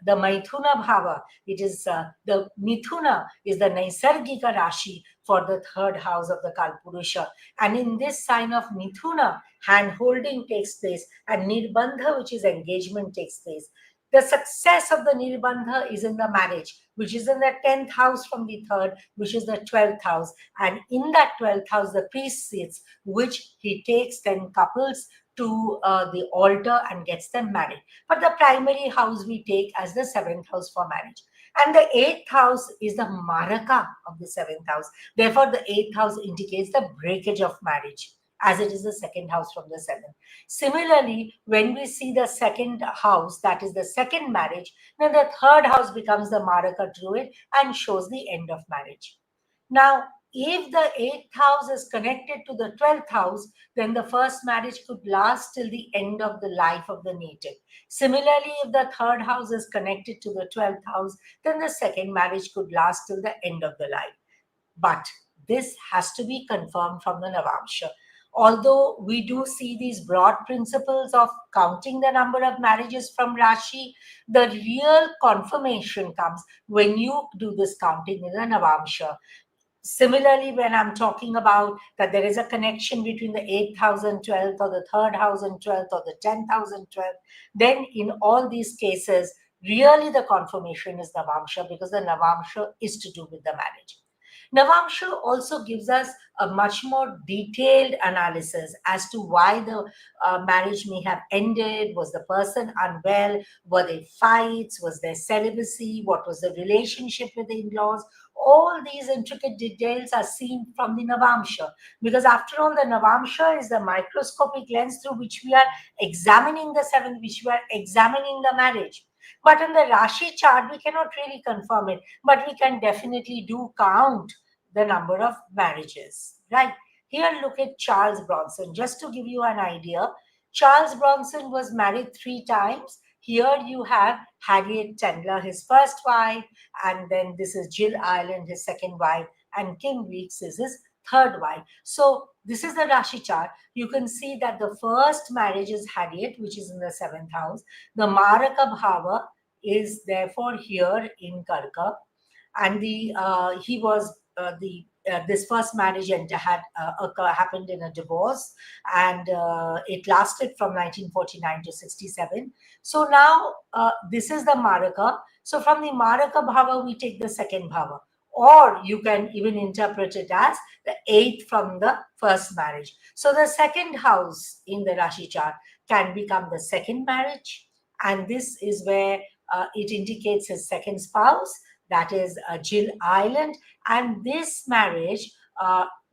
the Maithuna Bhava. It is the Mithuna is the Naisargika Rashi for the 3rd house of the Kalpurusha. And in this sign of Mithuna, hand-holding takes place, and nirbandha, which is engagement, takes place. The success of the nirbandha is in the marriage, which is in the 10th house from the 3rd, which is the 12th house. And in that 12th house, the priest sits, which he takes 10 couples to the altar and gets them married. But the primary house we take as the 7th house for marriage. And the 8th house is the maraka of the 7th house. Therefore, the 8th house indicates the breakage of marriage, as it is the 2nd house from the 7th. Similarly, when we see the 2nd house, that is the 2nd marriage, then the 3rd house becomes the Maraka Druid and shows the end of marriage. Now, if the 8th house is connected to the 12th house, then the first marriage could last till the end of the life of the native. Similarly, if the 3rd house is connected to the 12th house, then the 2nd marriage could last till the end of the life. But this has to be confirmed from the Navamsha. Although we do see these broad principles of counting the number of marriages from Rashi, the real confirmation comes when you do this counting in the Navamsha. Similarly, when I'm talking about that there is a connection between the 8th house and 12th, or the 3rd house and 12th, or the 10th house and 12th, then in all these cases, really the confirmation is Navamsha, because the Navamsha is to do with the marriage. Navamsha also gives us a much more detailed analysis as to why the marriage may have ended. Was the person unwell? Were there fights? Was there celibacy? What was the relationship with the in-laws? All these intricate details are seen from the Navamsha, because after all, the Navamsha is the microscopic lens through which we are examining the 7th, which we are examining the marriage. But in the Rashi chart, we cannot really confirm it, but we can definitely do count the number of marriages, right? Here, look at Charles Bronson. Just to give you an idea, Charles Bronson was married 3 times. Here you have Harriet Tendler, his first wife, and then this is Jill Ireland, his second wife, and Kim Weeks is his 3rd wife. So this is the Rashi chart. You can see that the first marriage is Harriet, which is in the 7th house. The Maraka Bhava is therefore here in Karka, and he was the this first marriage had happened in a divorce, and it lasted from 1949 to 67. So now this is the Maraka. So from the Maraka Bhava, we take the second Bhava. Or you can even interpret it as the 8th from the first marriage. So the second house in the Rashi chart can become the second marriage. And this is where it indicates his second spouse, that is Jill Island. And this marriage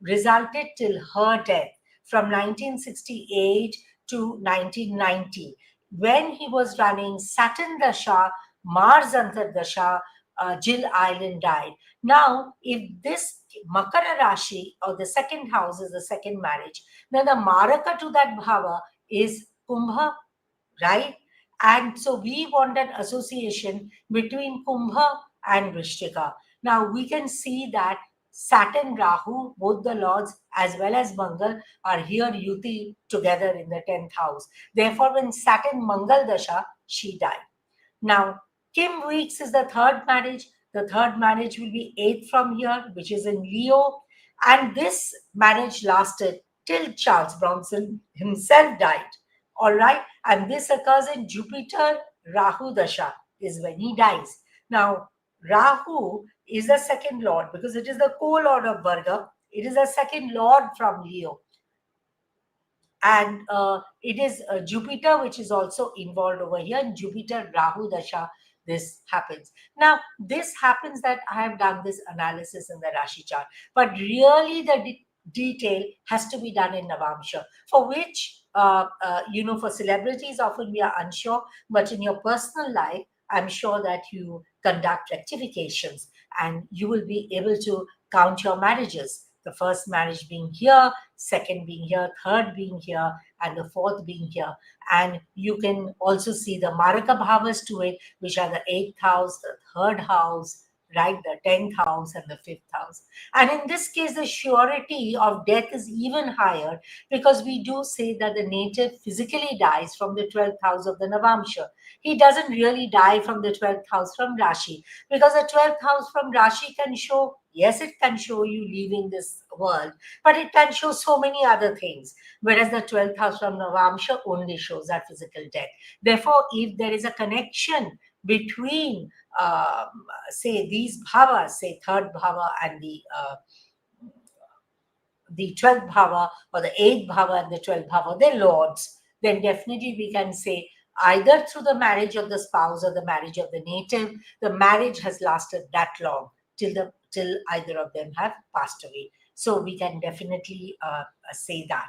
resulted till her death from 1968 to 1990. When he was running Saturn Dasha, Mars Antardasha, Jill Island died. Now, if this Makara Rashi or the second house is the second marriage, then the Maraka to that Bhava is Kumbha, right? And so we want an association between Kumbha and Vrishtika. Now we can see that Saturn, Rahu, both the lords as well as Mangal are here Yuti together in the 10th house. Therefore, when Saturn Mangal Dasha, she died. Now, Kim Weeks is the third marriage. The third marriage will be 8th from here, which is in Leo. And this marriage lasted till Charles Bronson himself died. All right. And this occurs in Jupiter Rahu Dasha is when he dies. Now, Rahu is the second lord because it is the co-lord of Varga. It is the second lord from Leo. And it is Jupiter which is also involved over here. In Jupiter Rahu Dasha, this happens. Now, this happens that I have done this analysis in the Rashi chart, but really the detail has to be done in Navamsha, for which, for celebrities, often we are unsure, but in your personal life, I'm sure that you conduct rectifications and you will be able to count your marriages. The first marriage being here, second being here, third being here, and the fourth being here. And you can also see the Maraka Bhavas to it, which are the 8th house, the 3rd house, right, the 10th house and the 5th house. And in this case, the surety of death is even higher because we do say that the native physically dies from the 12th house of the Navamsha. He doesn't really die from the 12th house from Rashi, because the 12th house from Rashi can show, yes, it can show you leaving this world, but it can show so many other things. Whereas the 12th house from Navamsha only shows that physical death. Therefore, if there is a connection between, say, these bhavas, say 3rd bhava and the 12th bhava, or the 8th bhava and the 12th bhava, they're lords, then definitely we can say either through the marriage of the spouse or the marriage of the native, the marriage has lasted that long till either of them have passed away. So we can definitely say that.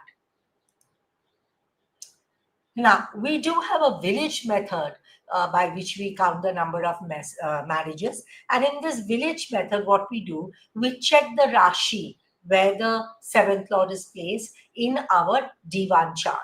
Now, we do have a village method by which we count the number of marriages. And in this village method, what we do, we check the Rashi where the 7th lord is placed in our Divan chart.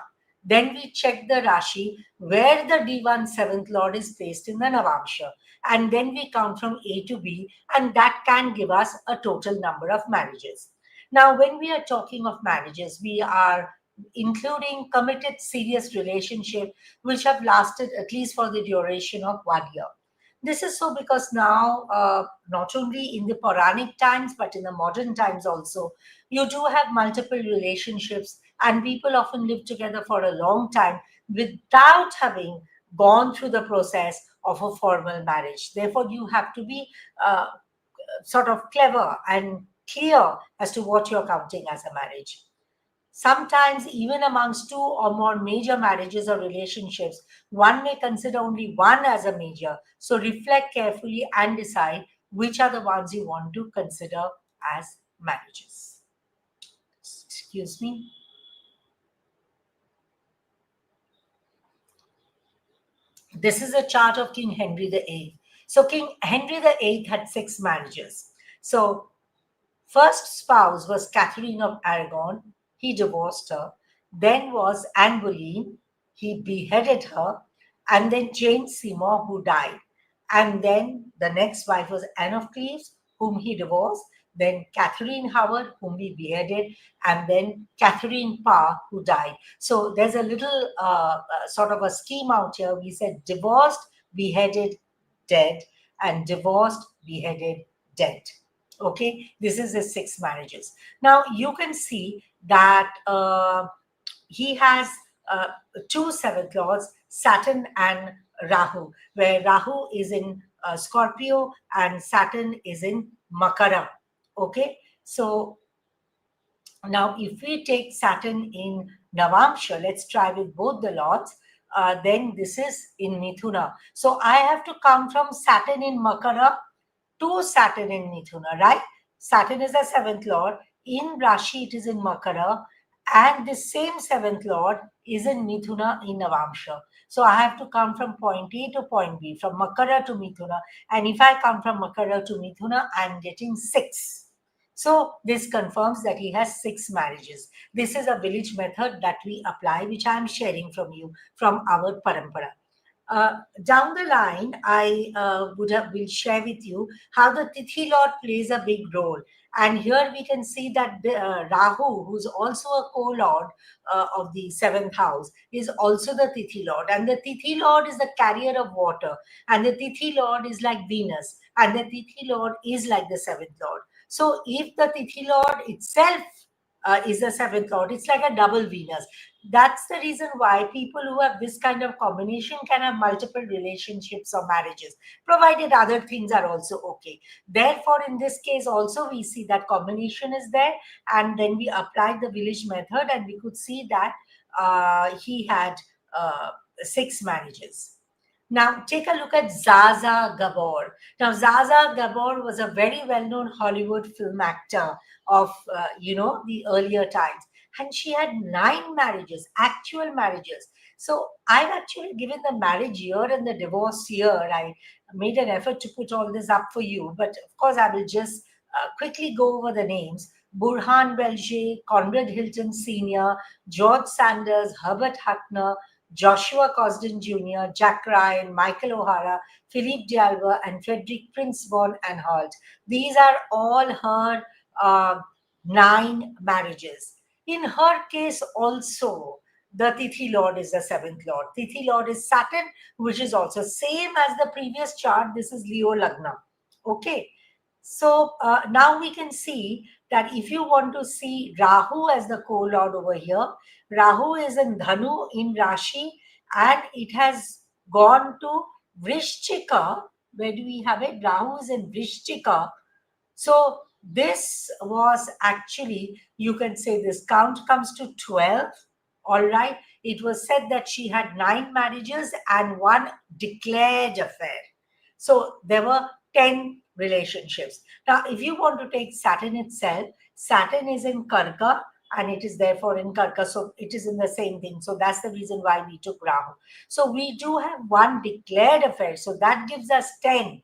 Then we check the Rashi where the Divan 7th lord is placed in the Navamsha. And then we count from A to B, and that can give us a total number of marriages. Now, when we are talking of marriages, we are including committed serious relationship which have lasted at least for the duration of 1 year. This is so because now, not only in the Puranic times, but in the modern times also, you do have multiple relationships and people often live together for a long time without having gone through the process of a formal marriage. Therefore, you have to be sort of clever and clear as to what you're counting as a marriage. Sometimes, even amongst 2 or more major marriages or relationships, one may consider only one as a major. So reflect carefully and decide which are the ones you want to consider as marriages. Excuse me. This is a chart of King Henry VIII. So King Henry VIII had 6 marriages. So first spouse was Catherine of Aragon. He divorced her. Then was Anne Boleyn. He beheaded her. And then Jane Seymour, who died. And then the next wife was Anne of Cleves, whom he divorced. Then Catherine Howard, whom he beheaded. And then Catherine Parr, who died. So there's a little sort of a scheme out here. We said divorced, beheaded, dead, and divorced, beheaded, dead. Okay, this is his 6 marriages. Now you can see that he has 2 seventh lords, Saturn and Rahu, where Rahu is in Scorpio and Saturn is in Makara. Okay, so now if we take Saturn in Navamsha, let's try with both the lords, then this is in Mithuna. So I have to come from Saturn in Makara to Saturn in Mithuna, right? Saturn is the 7th lord. In Rashi, it is in Makara. And the same 7th lord is in Mithuna in Navamsha. So I have to come from point A to point B, from Makara to Mithuna. And if I come from Makara to Mithuna, I'm getting 6. So this confirms that he has 6 marriages. This is a village method that we apply, which I am sharing from you, from our parampara. Down the line, I will share with you how the Tithi Lord plays a big role. And here we can see that Rahu, who's also a co-lord of the 7th house, is also the Tithi Lord. And the Tithi Lord is the carrier of water. And the Tithi Lord is like Venus. And the Tithi Lord is like the 7th Lord. So if the Tithi Lord itself is the 7th Lord, it's like a double Venus. That's the reason why people who have this kind of combination can have multiple relationships or marriages, provided other things are also okay. Therefore, in this case also, we see that combination is there, and then we applied the village method, and we could see that he had 6 marriages. Now, take a look at Zsa Zsa Gabor. Now, Zsa Zsa Gabor was a very well-known Hollywood film actor of, the earlier times. And she had 9 marriages, actual marriages. So I've actually given the marriage year and the divorce year. I made an effort to put all this up for you. But of course, I will just quickly go over the names. Burhan Belger, Conrad Hilton Sr., George Sanders, Herbert Huttner, Joshua Cosden Jr., Jack Ryan, Michael O'Hara, Philippe D'Alva, and Frederick Prince von Anhalt. These are all her 9 marriages. In her case also, the Tithi Lord is the 7th Lord. Tithi Lord is Saturn, which is also same as the previous chart. This is Leo Lagna. Okay. So now we can see that if you want to see Rahu as the co-lord over here, Rahu is in Dhanu in Rashi, and it has gone to Vrishchika. Where do we have it? Rahu is in Vrishchika. So this was actually, you can say this count comes to 12. All right. It was said that she had 9 marriages and 1 declared affair. So there were 10 relationships. Now, if you want to take Saturn itself, Saturn is in Karka, and it is therefore in Karka. So it is in the same thing. So that's the reason why we took Rahu. So we do have 1 declared affair. So that gives us 10.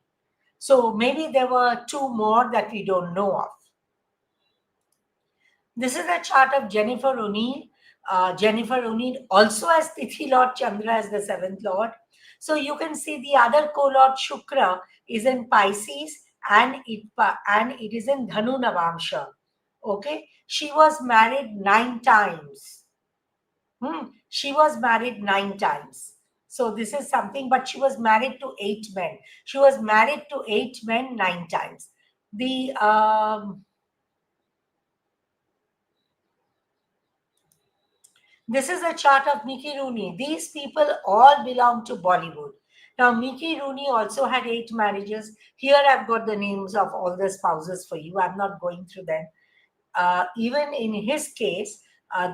So maybe there were 2 more that we don't know of. This is a chart of Jennifer O'Neill. Jennifer O'Neill also has Tithi Lord Chandra as the 7th Lord. So you can see the other co-lord Shukra is in Pisces, and it is in Dhanu Navamsha. Okay, she was married 9 times. She was married 9 times. So this is something, but she was married to 8 men. She was married to 8 men 9 times. This is a chart of Mickey Rooney. These people all belong to Bollywood. Now, Mickey Rooney also had 8 marriages. Here I've got the names of all the spouses for you. I'm not going through them. Even in his case,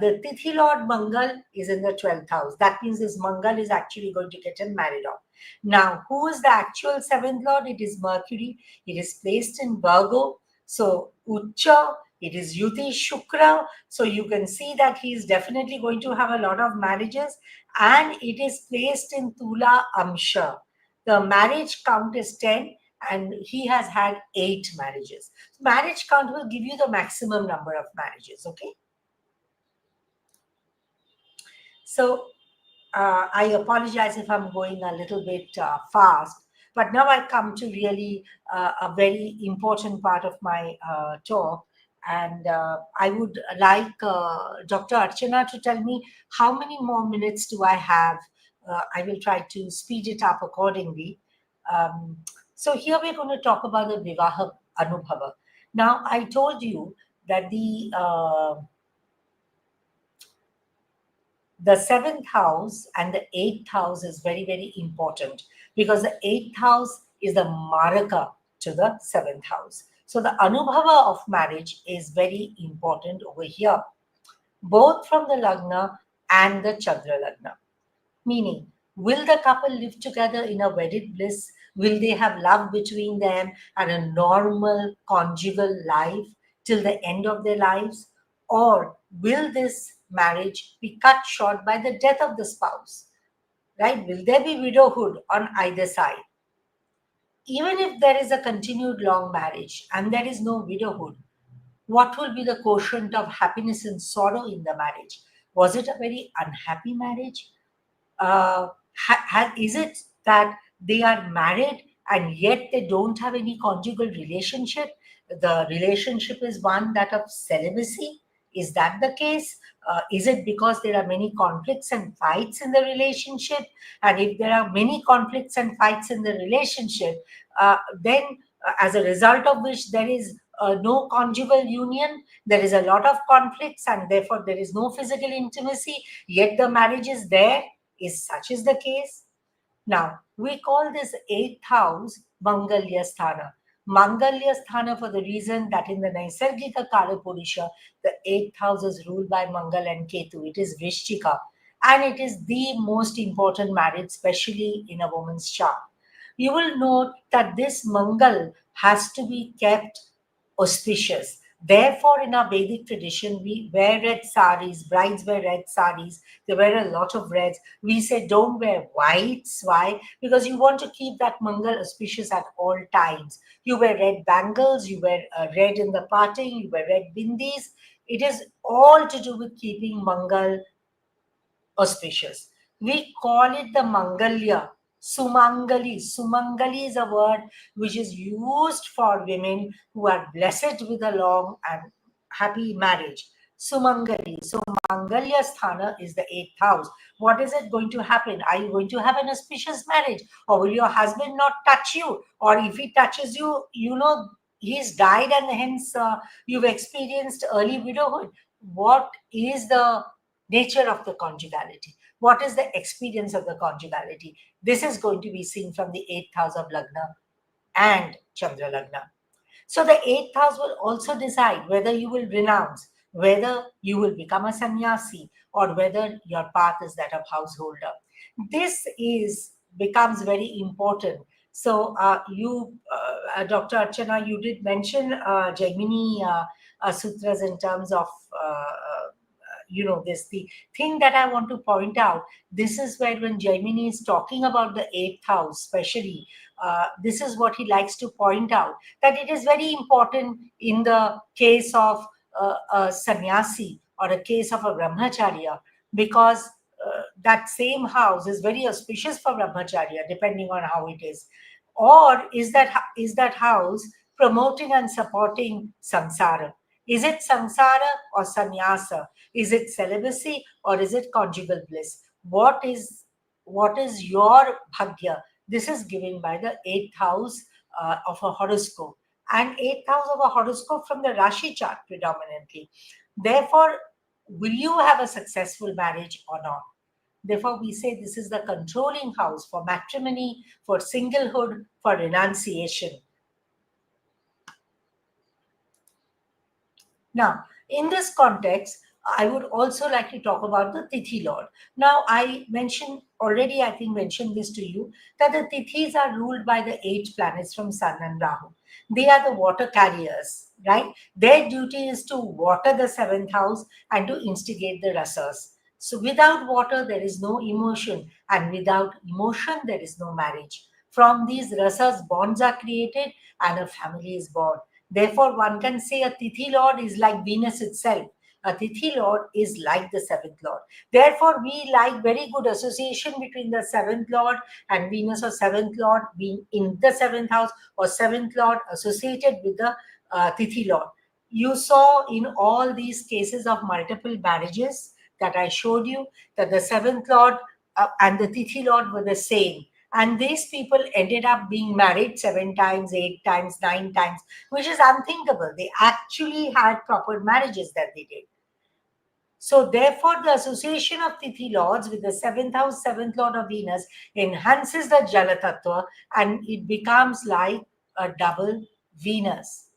the Tithi Lord Mangal is in the 12th house. That means his Mangal is actually going to get him married off. Now, who is the actual 7th Lord? It is Mercury. It is placed in Virgo. So, Ucha, it is Yuti Shukra. So, you can see that he is definitely going to have a lot of marriages. And it is placed in Tula Amsha. The marriage count is 10. And he has had 8 marriages. Marriage count will give you the maximum number of marriages, okay? So, I apologize if I'm going a little bit fast, but now I come to really a very important part of my talk. And I would like Dr. Archana to tell me how many more minutes do I have. I will try to speed it up accordingly. So here we're going to talk about the Vivaha Anubhava. Now, I told you that the 7th house and the 8th house is very, very important, because the 8th house is the maraka to the 7th house. So the anubhava of marriage is very important over here, both from the lagna and the chandra lagna. Meaning, will the couple live together in a wedded bliss? Will they have love between them and a normal conjugal life till the end of their lives? Or will this marriage be cut short by the death of the spouse? Right? Will there be widowhood on either side? Even if there is a continued long marriage and there is no widowhood, what will be the quotient of happiness and sorrow in the marriage? Was it a very unhappy marriage? Is it that they are married and yet they don't have any conjugal relationship? The relationship is one that of celibacy. Is that the case? Is it because there are many conflicts and fights in the relationship? And if there are many conflicts and fights in the relationship, then as a result of which there is no conjugal union, there is a lot of conflicts, and therefore there is no physical intimacy, yet the marriage is there. Is such is the case? Now, we call this 8th house Mangalya Sthana. Mangalya Sthana for the reason that in the Naisargika Kalapurusha, the 8th house is ruled by Mangal and Ketu. It is Vrishchika. And it is the most important marriage, especially in a woman's chart. You will note that this Mangal has to be kept auspicious. Therefore, in our Vedic tradition, we wear red saris, brides wear red saris, they wear a lot of reds. We say don't wear whites. Why? Because you want to keep that Mangal auspicious at all times. You wear red bangles, you wear red in the parting, you wear red bindis. It is all to do with keeping Mangal auspicious. We call it the Mangalya. Sumangali. Sumangali is a word which is used for women who are blessed with a long and happy marriage. Sumangali. So Mangalya Sthana is the 8th house. What is it going to happen? Are you going to have an auspicious marriage? Or will your husband not touch you? Or if he touches you, you know, he's died and hence you've experienced early widowhood. What is the nature of the conjugality? What is the experience of the conjugality? This is going to be seen from the 8th house of Lagna and Chandra Lagna. So the 8th house will also decide whether you will renounce, whether you will become a sannyasi, or whether your path is that of householder. This becomes very important. So Dr. Archana, you did mention Jaimini sutras in terms of this. The thing that I want to point out, this is where when Jaimini is talking about the 8th house, especially, this is what he likes to point out, that it is very important in the case of a sannyasi or a case of a brahmacharya, because that same house is very auspicious for brahmacharya, depending on how it is. Or is that house promoting and supporting samsara? Is it samsara or sannyasa? Is it celibacy or is it conjugal bliss? What is your bhagya? This is given by the 8th house of a horoscope, and 8th house of a horoscope from the Rashi chart predominantly. Therefore, will you have a successful marriage or not? Therefore, we say this is the controlling house for matrimony, for singlehood, for renunciation. Now, in this context, I would also like to talk about the Tithi Lord. Now, I mentioned this to you, that the Tithis are ruled by the 8 planets from Sun and Rahu. They are the water carriers, right? Their duty is to water the 7th house and to instigate the rasas. So without water, there is no emotion, and without emotion, there is no marriage. From these rasas, bonds are created and a family is born. Therefore, one can say a Tithi Lord is like Venus itself. A Tithi Lord is like the 7th Lord. Therefore, we like very good association between the 7th Lord and Venus, or 7th Lord being in the 7th house, or 7th Lord associated with the Tithi Lord. You saw in all these cases of multiple marriages that I showed you that the 7th Lord and the Tithi Lord were the same. And these people ended up being married 7 times, 8 times, 9 times, which is unthinkable. They actually had proper marriages that they did. So therefore, the association of Tithi lords with the 7th house, 7th lord of Venus enhances the Jala Tattva, and it becomes like a double Venus.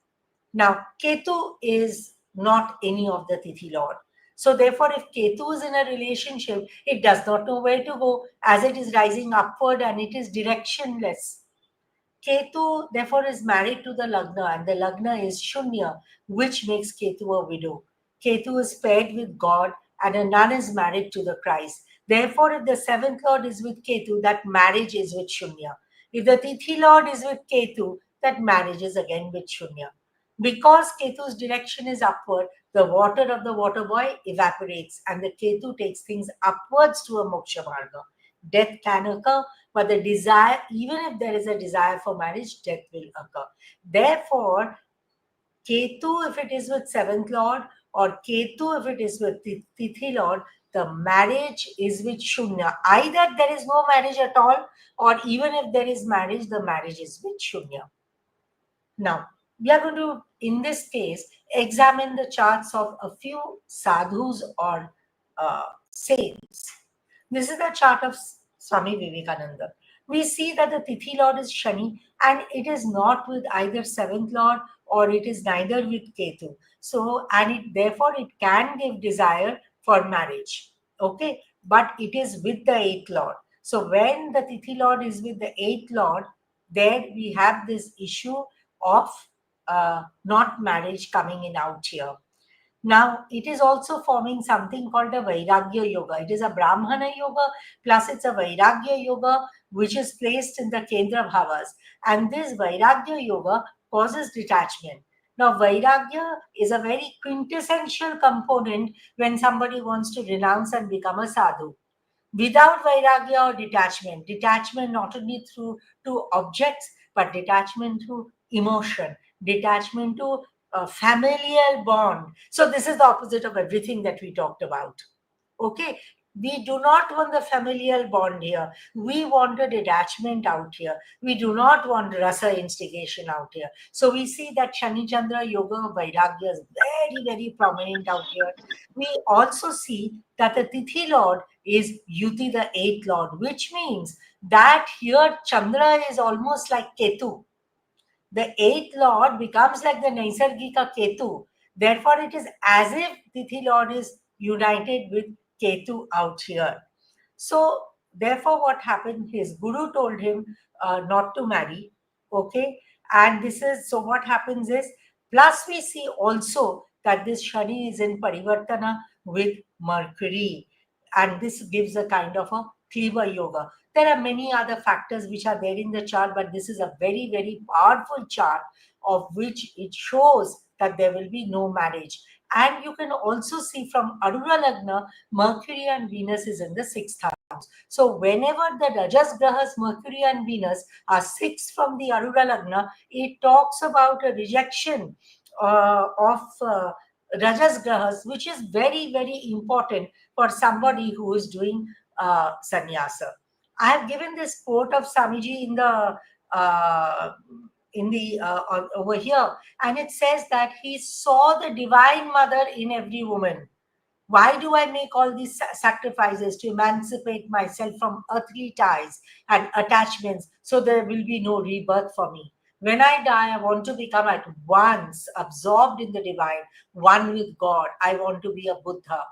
Now, Ketu is not any of the Tithi lord. So therefore, if Ketu is in a relationship, it does not know where to go, as it is rising upward and it is directionless. Ketu therefore is married to the Lagna, and the Lagna is Shunya, which makes Ketu a widow. Ketu is paired with God, and a nun is married to the Christ. Therefore, if the 7th lord is with Ketu, that marriage is with Shunya. If the Tithi lord is with Ketu, that marriage is again with Shunya. Because Ketu's direction is upward, the water of the water boy evaporates, and the Ketu takes things upwards to a moksha marga. Death can occur, but the desire, even if there is a desire for marriage, death will occur. Therefore, Ketu, if it is with 7th lord, or Ketu, if it is with Tithi lord, the marriage is with Shunya. Either there is no marriage at all, or even if there is marriage, the marriage is with Shunya. Now, we are going to, in this case, examine the charts of a few sadhus or saints. This is the chart of Swami Vivekananda. We see that the Tithi Lord is Shani, and it is not with either 7th Lord, or it is neither with Ketu. So, and therefore it can give desire for marriage. Okay, but it is with the 8th Lord. So when the Tithi Lord is with the 8th Lord, there we have this issue of not marriage coming in out here. Now, it is also forming something called a Vairagya Yoga. It is a Brahmana Yoga, plus it's a Vairagya Yoga, which is placed in the Kendra Bhavas. And this Vairagya Yoga causes detachment. Now, Vairagya is a very quintessential component when somebody wants to renounce and become a sadhu. Without Vairagya or detachment not only through to objects, but detachment through emotion, detachment to a familial bond. So this is the opposite of everything that we talked about. Okay, we do not want the familial bond here. We want a detachment out here. We do not want rasa instigation out here. So we see that Shani Chandra Yoga of Vairagya is very, very prominent out here. We also see that the Tithi Lord is Yuti, the 8th Lord, which means that here Chandra is almost like Ketu. The 8th Lord becomes like the Naisargika Ketu. Therefore, it is as if Tithi Lord is united with Ketu out here. So, therefore, what happened? His guru told him not to marry. Okay. And this is, so what happens is, plus we see also that this Shani is in Parivartana with Mercury. And this gives a kind of a Kliva Yoga. There are many other factors which are there in the chart, but this is a very, very powerful chart of which it shows that there will be no marriage. And you can also see from Arura Lagna, Mercury and Venus is in the 6th house. So whenever the Rajas Grahas, Mercury and Venus are 6 from the Arura Lagna, it talks about a rejection of Rajas Grahas, which is very, very important for somebody who is doing sannyasa. I have given this quote of Swamiji over here, and it says that he saw the divine mother in every woman. Why do I make all these sacrifices? To emancipate myself from earthly ties and attachments, so there will be no rebirth for me. When I die, I want to become at once absorbed in the divine, one with God. I want to be a Buddha.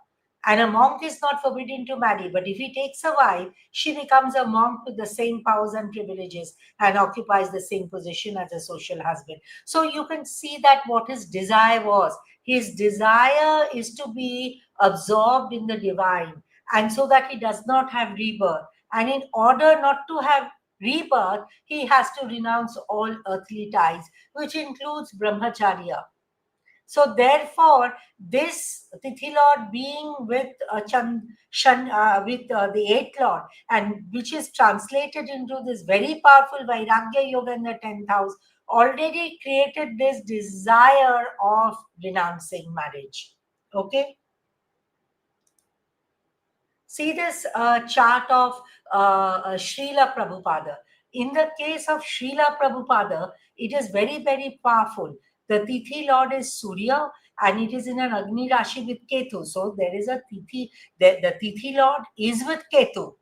And a monk is not forbidden to marry, but if he takes a wife, she becomes a monk with the same powers and privileges and occupies the same position as a social husband. So you can see that what his desire was. His desire is to be absorbed in the divine, and so that he does not have rebirth. And in order not to have rebirth, he has to renounce all earthly ties, which includes brahmacharya. So therefore, this Tithi Lord being with the 8th Lord, and which is translated into this very powerful Vairagya Yoga in the 10th house, already created this desire of renouncing marriage. Okay. See this chart of Srila Prabhupada. In the case of Srila Prabhupada, it is very, very powerful. The Tithi Lord is Surya and it is in an Agni Rashi with Ketu. So there is a Tithi, the Tithi Lord is with Ketu.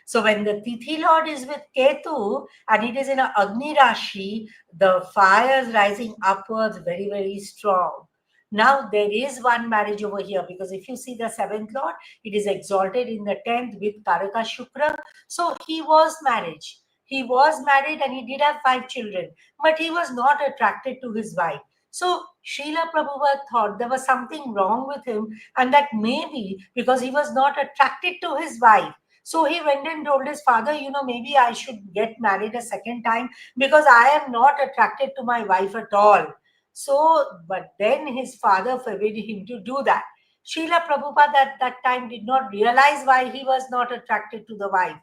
So when the Tithi Lord is with Ketu and it is in an Agni Rashi, the fire is rising upwards very, very strong. Now there is one marriage over here, because if you see the 7th Lord, it is exalted in the 10th with Karaka Shukra. So he was married. He was married and he did have 5 children, but he was not attracted to his wife. So Srila Prabhupada thought there was something wrong with him, and that maybe because he was not attracted to his wife. So he went and told his father, maybe I should get married a second time because I am not attracted to my wife at all. So, but then his father forbade him to do that. Srila Prabhupada at that time did not realize why he was not attracted to the wife.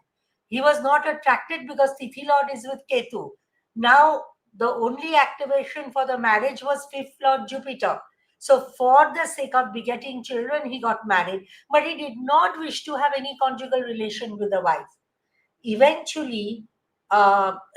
He was not attracted because Tithi Lord is with Ketu. Now, the only activation for the marriage was 5th Lord Jupiter. So for the sake of begetting children, he got married, but he did not wish to have any conjugal relation with the wife. Eventually,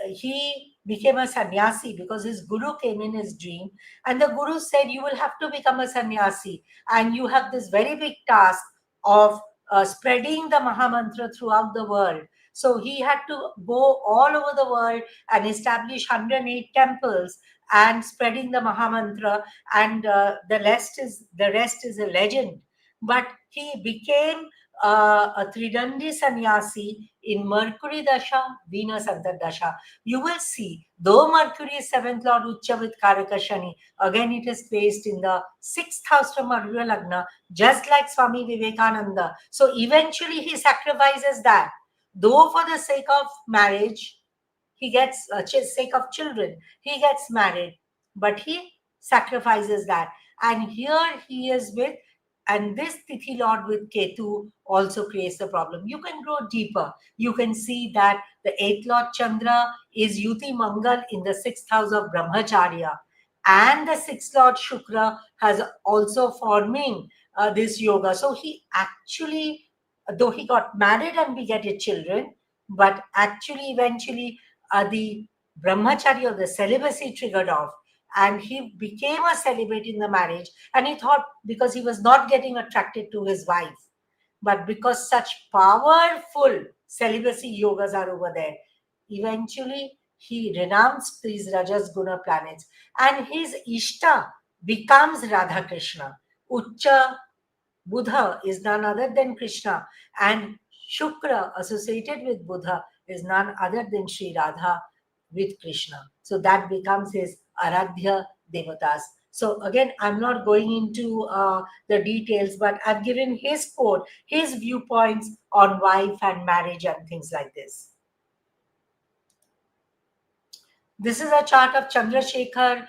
he became a sannyasi because his guru came in his dream, and the guru said, you will have to become a sannyasi and you have this very big task of spreading the Mahamantra throughout the world. So he had to go all over the world and establish 108 temples and spreading the Mahamantra, and the rest is a legend. But he became a Tridandi sannyasi in Mercury Dasha, Venus Antardasha. You will see, though Mercury is 7th Lord Ucha with Karaka Shani, again it is placed in the 6th house from Arya Lagna, just like Swami Vivekananda. So eventually he sacrifices that. Though for the sake of marriage, he gets, sake of children, he gets married, but he sacrifices that. And here he is with, and this Tithi Lord with Ketu also creates the problem. You can go deeper. You can see that the 8th Lord Chandra is Yuti Mangal in the 6th house of Brahmacharya. And the 6th Lord Shukra has also forming this yoga. So he actually, though he got married and begetted children, but actually eventually the brahmacharya, the celibacy triggered off, and he became a celibate in the marriage, and he thought because he was not getting attracted to his wife, but because such powerful celibacy yogas are over there, eventually he renounced these rajas guna planets, and his ishta becomes Radha Krishna. Ucha Buddha is none other than Krishna, and Shukra associated with Buddha is none other than Sri Radha with Krishna. So that becomes his Aradhya Devatas. So again, I'm not going into the details, but I've given his quote, his viewpoints on wife and marriage and things like this. This is a chart of Chandrasekhar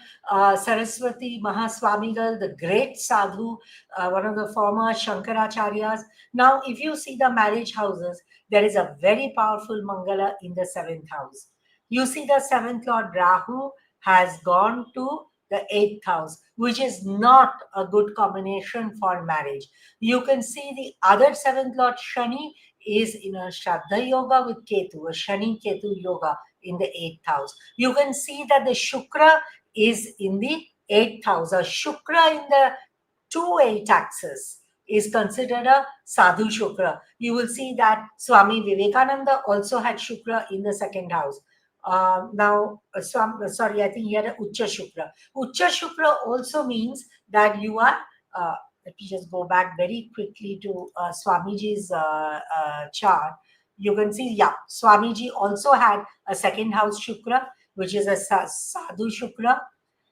Saraswati Mahaswamigal, the great sadhu, one of the former Shankaracharyas. Now, if you see the marriage houses, there is a very powerful Mangala in the 7th house. You see the 7th Lord Rahu has gone to the 8th house, which is not a good combination for marriage. You can see the other 7th Lord Shani is in a Shraddha Yoga with Ketu, a Shani Ketu Yoga in the 8th house. You can see that the Shukra is in the 8th house. A Shukra in the 2-8 axis is considered a Sadhu Shukra. You will see that Swami Vivekananda also had Shukra in the 2nd house. Sorry, I think he had a Ucha Shukra. Ucha Shukra also means that you are, let me just go back very quickly to Swamiji's chart. You can see, yeah, Swamiji also had a 2nd house Shukra, which is a Sadhu Shukra.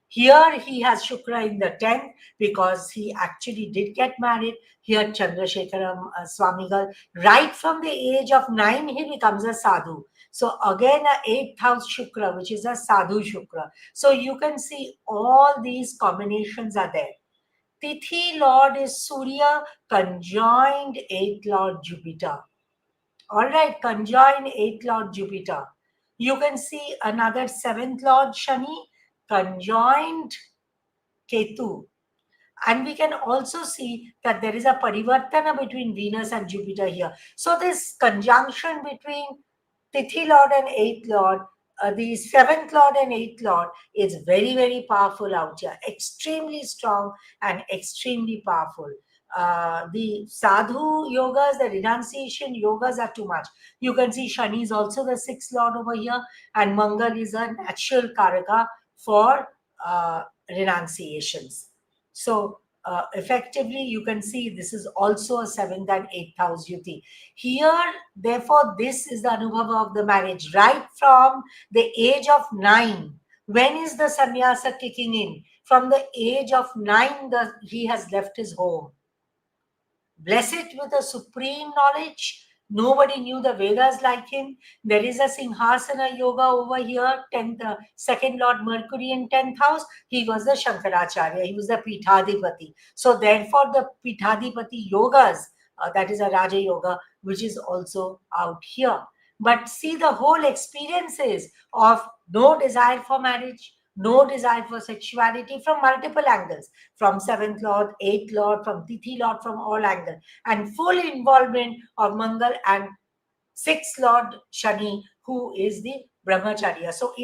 Here he has Shukra in the 10th because he actually did get married. Here Chandrasekharam Swamigal, right from the age of 9, he becomes a sadhu. So again, a 8th house Shukra, which is a sadhu Shukra. So you can see all these combinations are there. Tithi Lord is Surya, conjoined 8th Lord Jupiter. All right, conjoined 8th Lord Jupiter. You can see another 7th Lord Shani, conjoined Ketu. And we can also see that there is a parivartana between Venus and Jupiter here. So this conjunction between Tithi Lord and 8th Lord, the 7th Lord and 8th Lord is very, very powerful out here. Extremely strong and extremely powerful. The sadhu yogas, the renunciation yogas are too much. You can see Shani is also the 6th Lord over here, and Mangal is a natural karaka for renunciations. So effectively, you can see this is also a 7th and 8th house yuti. Here, therefore, this is the anubhava of the marriage right from the age of 9. When is the sannyasa kicking in? From the age of 9, he has left his home. Blessed with a supreme knowledge. Nobody knew the Vedas like him. There is a Singhasana yoga over here, 10th, second Lord Mercury in 10th house. He was the Shankaracharya. He was the Pithadipati. So therefore, the Pithadipati yogas, that is a Raja yoga, which is also out here. But see the whole experiences of no desire for marriage, no desire for sexuality from multiple angles, from 7th Lord, 8th Lord, from Tithi Lord, from all angles, and full involvement of Mangal and 6th Lord Shani, who is the Brahmacharya. So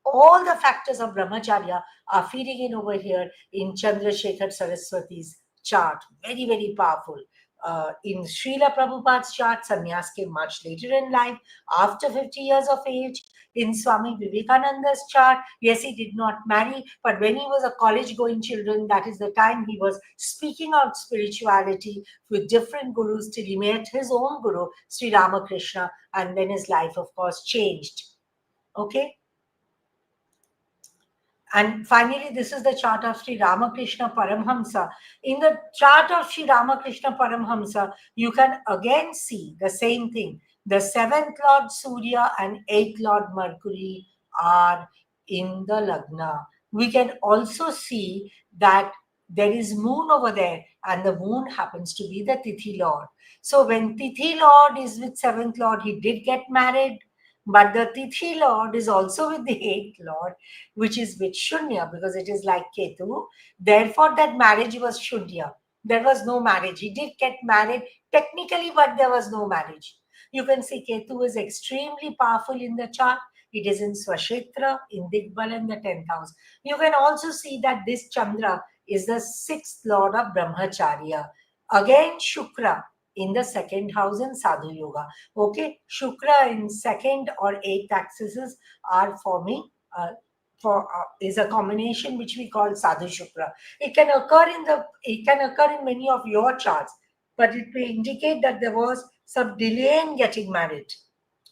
all the factors of Brahmacharya are feeding in over here in Chandrasekhar Saraswati's chart. Very, very powerful. In Srila Prabhupada's chart, sannyas came much later in life, after 50 years of age. In Swami Vivekananda's chart, yes, he did not marry, but when he was a college-going children, that is the time he was speaking out spirituality with different gurus till he met his own guru, Sri Ramakrishna, and then his life, of course, changed. Okay? And finally, this is the chart of Sri Ramakrishna Paramhamsa. In the chart of Sri Ramakrishna Paramhamsa, you can again see the same thing. The 7th Lord Surya and 8th Lord Mercury are in the Lagna. We can also see that there is moon over there, and the moon happens to be the Tithi Lord. So when Tithi Lord is with 7th Lord, he did get married. But the Tithi Lord is also with the 8th Lord, which is with Shunya, because it is like Ketu. Therefore, that marriage was Shunya. There was no marriage. He did get married technically, but there was no marriage. You can see Ketu is extremely powerful in the chart. It is in Swashetra, in Digbal, and the 10th house. You can also see that this Chandra is the 6th Lord of Brahmacharya. Again, Shukra in the 2nd house in Sadhu Yoga. Okay, Shukra in 2nd or 8th axes are forming is a combination which we call Sadhu Shukra. It can occur in many of your charts, but it may indicate that there was some delay in getting married.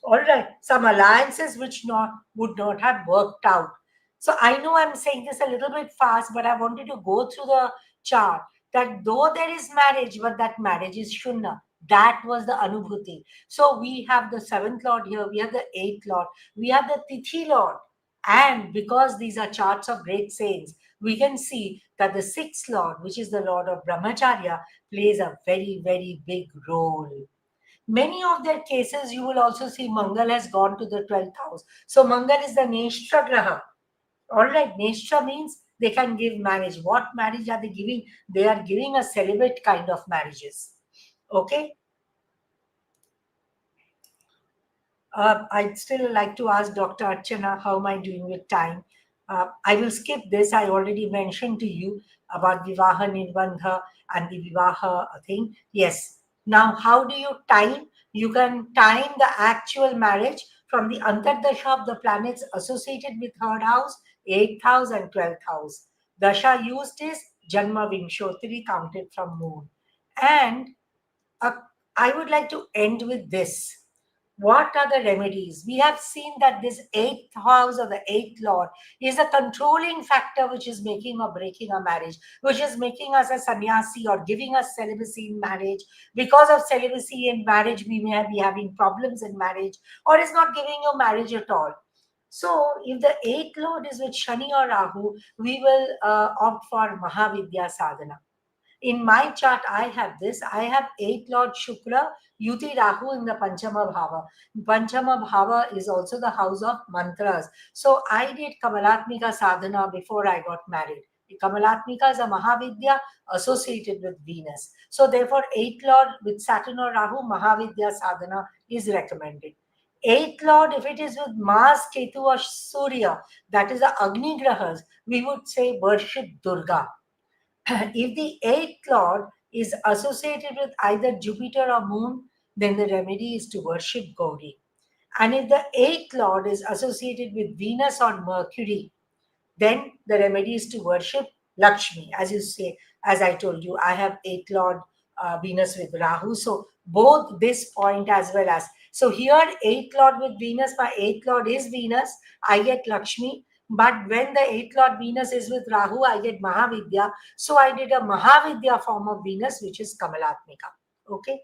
All right, some alliances which would not have worked out. So I know I'm saying this a little bit fast, but I wanted to go through the chart that though there is marriage, but that marriage is Shunna. That was the Anubhuti. So we have the 7th Lord here, we have the 8th Lord, we have the Tithi Lord. And because these are charts of great saints, we can see that the 6th Lord, which is the Lord of Brahmacharya, plays a very, very big role. Many of their cases, you will also see Mangal has gone to the 12th house. So Mangal is the Neshtra Graha. All right, Neshtra means they can give marriage. What marriage are they giving? They are giving a celibate kind of marriages. Okay. I'd still like to ask Dr. Archana, how am I doing with time? I will skip this. I already mentioned to you about Vivaha Nirbandha and the Vivaha thing. Yes. Now, how do you time? You can time the actual marriage from the Antardasha of the planets associated with 3rd house, 8th house, and 12th house. Dasha used is Janma Vimshotri counted from moon. And I would like to end with this. What are the remedies? We have seen that this 8th house or the 8th Lord is a controlling factor which is making or breaking a marriage, which is making us a sannyasi or giving us celibacy in marriage. Because of celibacy in marriage, we may be having problems in marriage, or is not giving you marriage at all. So if the 8th Lord is with Shani or Rahu, we will opt for Mahavidya Sadhana. In my chart, I have this. I have 8th Lord Shukra, Yuti Rahu in the Panchama Bhava. Panchama Bhava is also the house of mantras. So I did Kamalatmika Sadhana before I got married. Kamalatmika is a Mahavidya associated with Venus. So therefore, 8th Lord with Saturn or Rahu, Mahavidya sadhana is recommended. 8th Lord, if it is with Mars, Ketu or Surya, that is the Agni Grahas, we would say worship Durga. If the 8th Lord is associated with either Jupiter or Moon, then the remedy is to worship Gauri. And if the 8th Lord is associated with Venus or Mercury, then the remedy is to worship Lakshmi. As you say, as I told you, I have 8th Lord Venus with Rahu. So both this point as well as, so here 8th Lord with Venus, my 8th Lord is Venus, I get Lakshmi. But when the 8th Lord Venus is with Rahu, I get Mahavidya. So I did a Mahavidya form of Venus, which is Kamalatmika. Okay.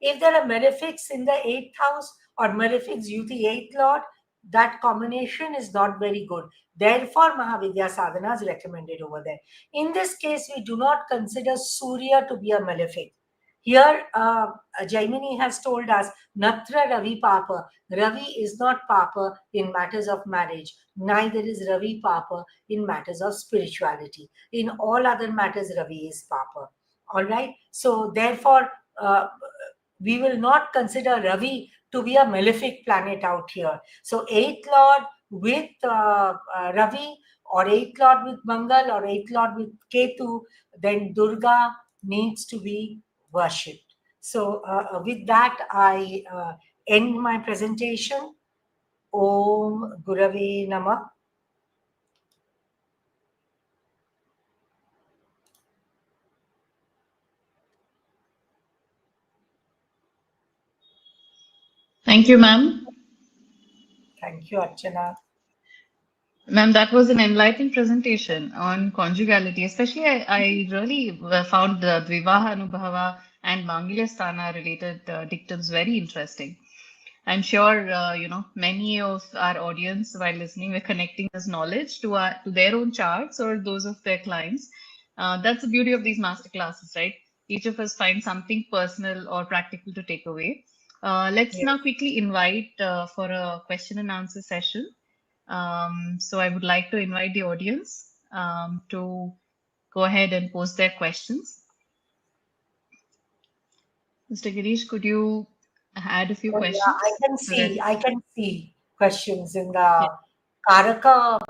If there are malefics in the 8th house or malefics due to the 8th Lord, that combination is not very good. Therefore, Mahavidya sadhana is recommended over there. In this case, we do not consider Surya to be a malefic. Here, Jaimini has told us, Natra Ravi Papa. Ravi is not Papa in matters of marriage. Neither is Ravi Papa in matters of spirituality. In all other matters, Ravi is Papa. All right. So, therefore, we will not consider Ravi to be a malefic planet out here. So 8th Lord with Ravi, or 8th Lord with Mangal, or 8th Lord with Ketu, then Durga needs to be worshipped. So with that, I end my presentation. Om Gurave Namah. Thank you, ma'am. Thank you, Archana. Ma'am, that was an enlightening presentation on conjugality. Especially, I really found the Dvivaha Anubhava and Mangilya Sthana related dictums very interesting. I'm sure many of our audience, while listening, were connecting this knowledge to their own charts or those of their clients. That's the beauty of these master classes, right? Each of us finds something personal or practical to take away. Let's now quickly invite for a question and answer session. So I would like to invite the audience to go ahead and post their questions. Mr. Girish, could you add a few questions? Yeah, I can see questions in the Karaka,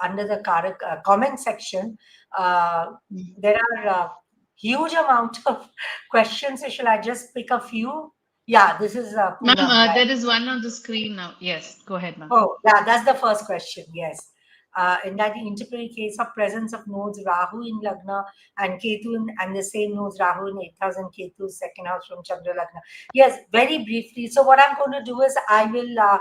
under the Karaka comment section. There are a huge amount of questions. So shall I just pick a few? Yeah, this is Poonam. Ma'am, there is one on the screen now. Yes, go ahead, ma'am. Oh, yeah, that's the first question. Yes. In that interplay case of presence of nodes Rahu in Lagna and Ketu and the same nodes Rahu in 8th and Ketu second house from Chandra Lagna. Yes, very briefly. So what I'm going to do is I will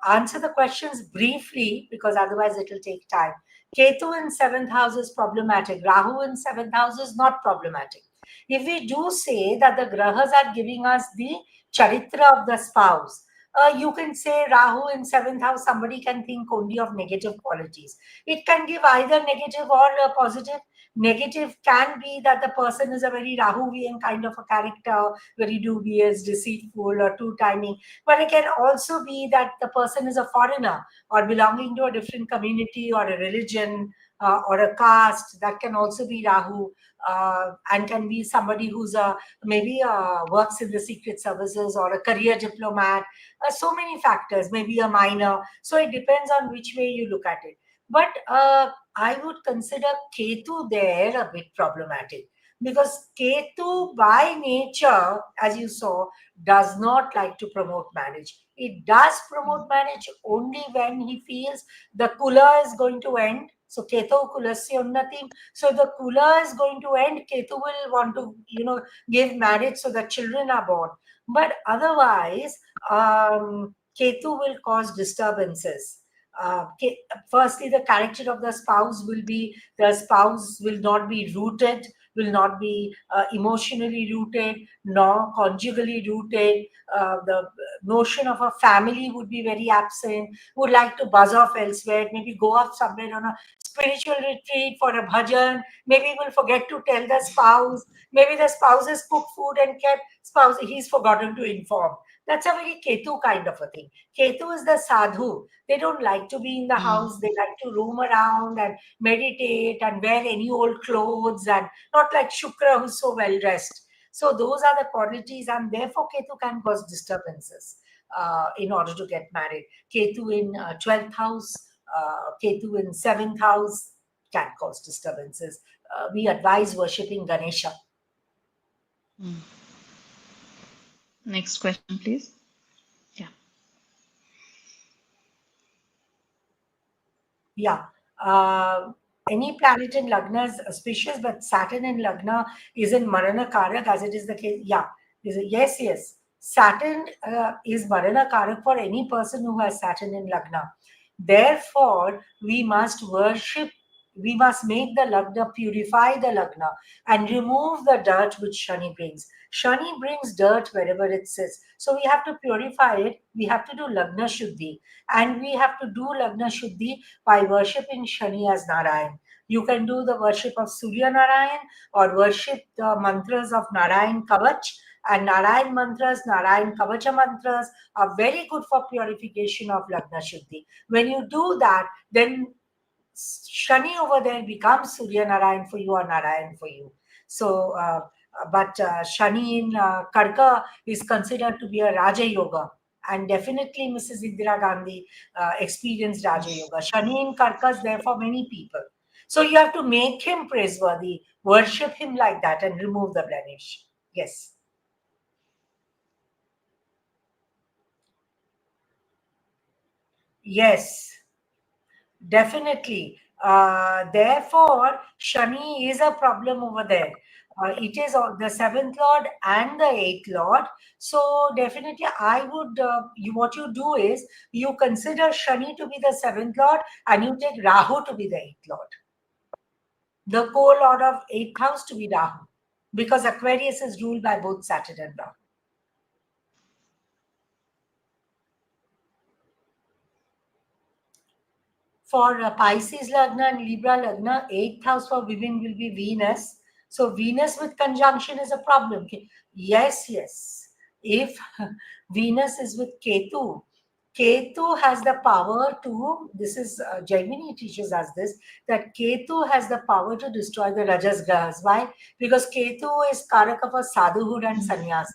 answer the questions briefly because otherwise it will take time. Ketu in 7th house is problematic. Rahu in 7th house is not problematic. If we do say that the grahas are giving us the charitra of the spouse, you can say Rahu in 7th house, somebody can think only of negative qualities. It can give either negative or positive. Negative can be that the person is a very Rahuvian kind of a character, very dubious, deceitful, or two-timing. But it can also be that the person is a foreigner or belonging to a different community or a religion or a caste. That can also be Rahu. And can be somebody who's maybe works in the secret services or a career diplomat. So many factors, maybe a minor. So it depends on which way you look at it. But I would consider Ketu there a bit problematic because Ketu by nature, as you saw, does not like to promote marriage. It does promote marriage only when he feels the kula is going to end. So Ketu kulasya unnatim. So the kula is going to end. Ketu will want to, give marriage so that children are born. But otherwise, Ketu will cause disturbances. Firstly, the character of the spouse will not be rooted. will not be emotionally rooted, nor conjugally rooted. The notion of a family would be very absent, would like to buzz off elsewhere, maybe go off somewhere on a spiritual retreat for a bhajan, maybe will forget to tell the spouse, maybe the spouse has cooked food and kept spouse, he's forgotten to inform. That's a very Ketu kind of a thing. Ketu is the sadhu. They don't like to be in the house. They like to roam around and meditate and wear any old clothes, and not like Shukra, who's so well dressed. So those are the qualities, and therefore Ketu can cause disturbances in order to get married. Ketu in 12th house, Ketu in 7th house can cause disturbances. We advise worshipping Ganesha. Next question, please. Yeah. Any planet in Lagna is auspicious, but Saturn in Lagna is in Marana Karak, as it is the case. Yeah. Yes. Saturn is Marana Karak for any person who has Saturn in Lagna. Therefore, we must worship, we must make the Lagna, purify the Lagna, and remove the dirt which Shani brings. Shani brings dirt wherever it sits. So we have to purify it. We have to do Lagna Shuddhi. And we have to do Lagna Shuddhi by worshipping Shani as Narayan. You can do the worship of Surya Narayan or worship the mantras of Narayan Kavach. And Narayan mantras, Narayan Kavacha mantras are very good for purification of Lagna Shuddhi. When you do that, then Shani over there becomes Surya Narayan for you or Narayan for you. So, but Shani in Karka is considered to be a Raja Yoga. And definitely Mrs. Indira Gandhi experienced Raja Yoga. Shani in Karka is there for many people. So you have to make him praiseworthy, worship him like that, and remove the blemish. Yes. Yes, definitely. Therefore, Shani is a problem over there. It is the 7th Lord and the 8th Lord. So definitely I would, what you do is, you consider Shani to be the 7th Lord and you take Rahu to be the 8th Lord. The co-lord of 8th house to be Rahu, because Aquarius is ruled by both Saturn and Rahu. For Pisces Lagna and Libra Lagna, 8th house for women will be Venus. So Venus with conjunction is a problem. Yes. If Venus is with Ketu, Ketu has the power to, this is Jaimini teaches us this, that Ketu has the power to destroy the Rajas Grahas. Why? Because Ketu is Karaka for sadhuhood and sannyasa.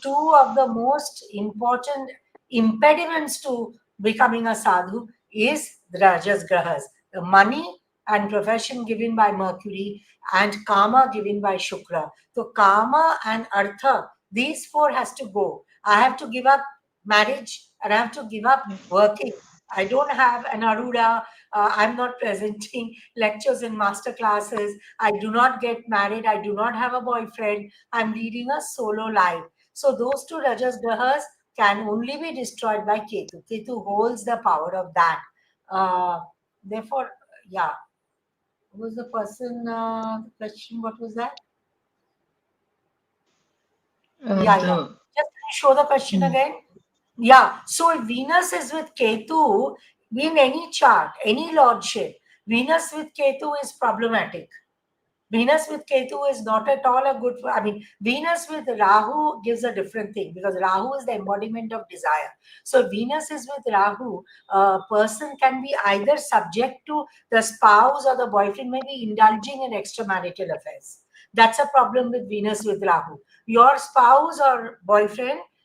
Two of the most important impediments to becoming a sadhu is the Rajas Grahas, the money and profession given by Mercury and karma given by Shukra. So karma and artha, these four has to go. I have to give up marriage and I have to give up working. I don't have an Arura. I'm not presenting lectures in master classes. I do not get married. I do not have a boyfriend. I'm leading a solo life. So those two Rajas Grahas can only be destroyed by Ketu. Ketu holds the power of that. Therefore, yeah. Who was the person? The question, what was that? Yeah. Just show the question again. Yeah. So if Venus is with Ketu, in any chart, any lordship, Venus with Ketu is problematic. Venus with Ketu is not at all a good, Venus with Rahu gives a different thing, because Rahu is the embodiment of desire. So Venus is with Rahu, a person can be either subject to the spouse or the boyfriend may be indulging in extramarital affairs. That's a problem with Venus with Rahu. Your spouse or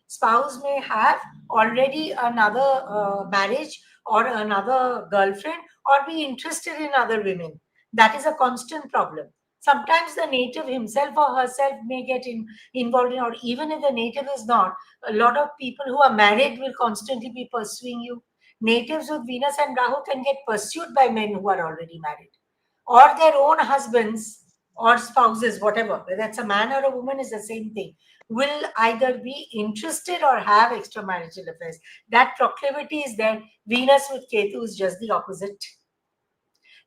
spouse may have already another marriage or another girlfriend or be interested in other women. That is a constant problem. Sometimes the native himself or herself may get involved in, or even if the native is not, a lot of people who are married will constantly be pursuing you. Natives with Venus and Rahu can get pursued by men who are already married, or their own husbands or spouses, whatever, whether it's a man or a woman is the same thing, will either be interested or have extramarital affairs. That proclivity is there. Venus with Ketu is just the opposite.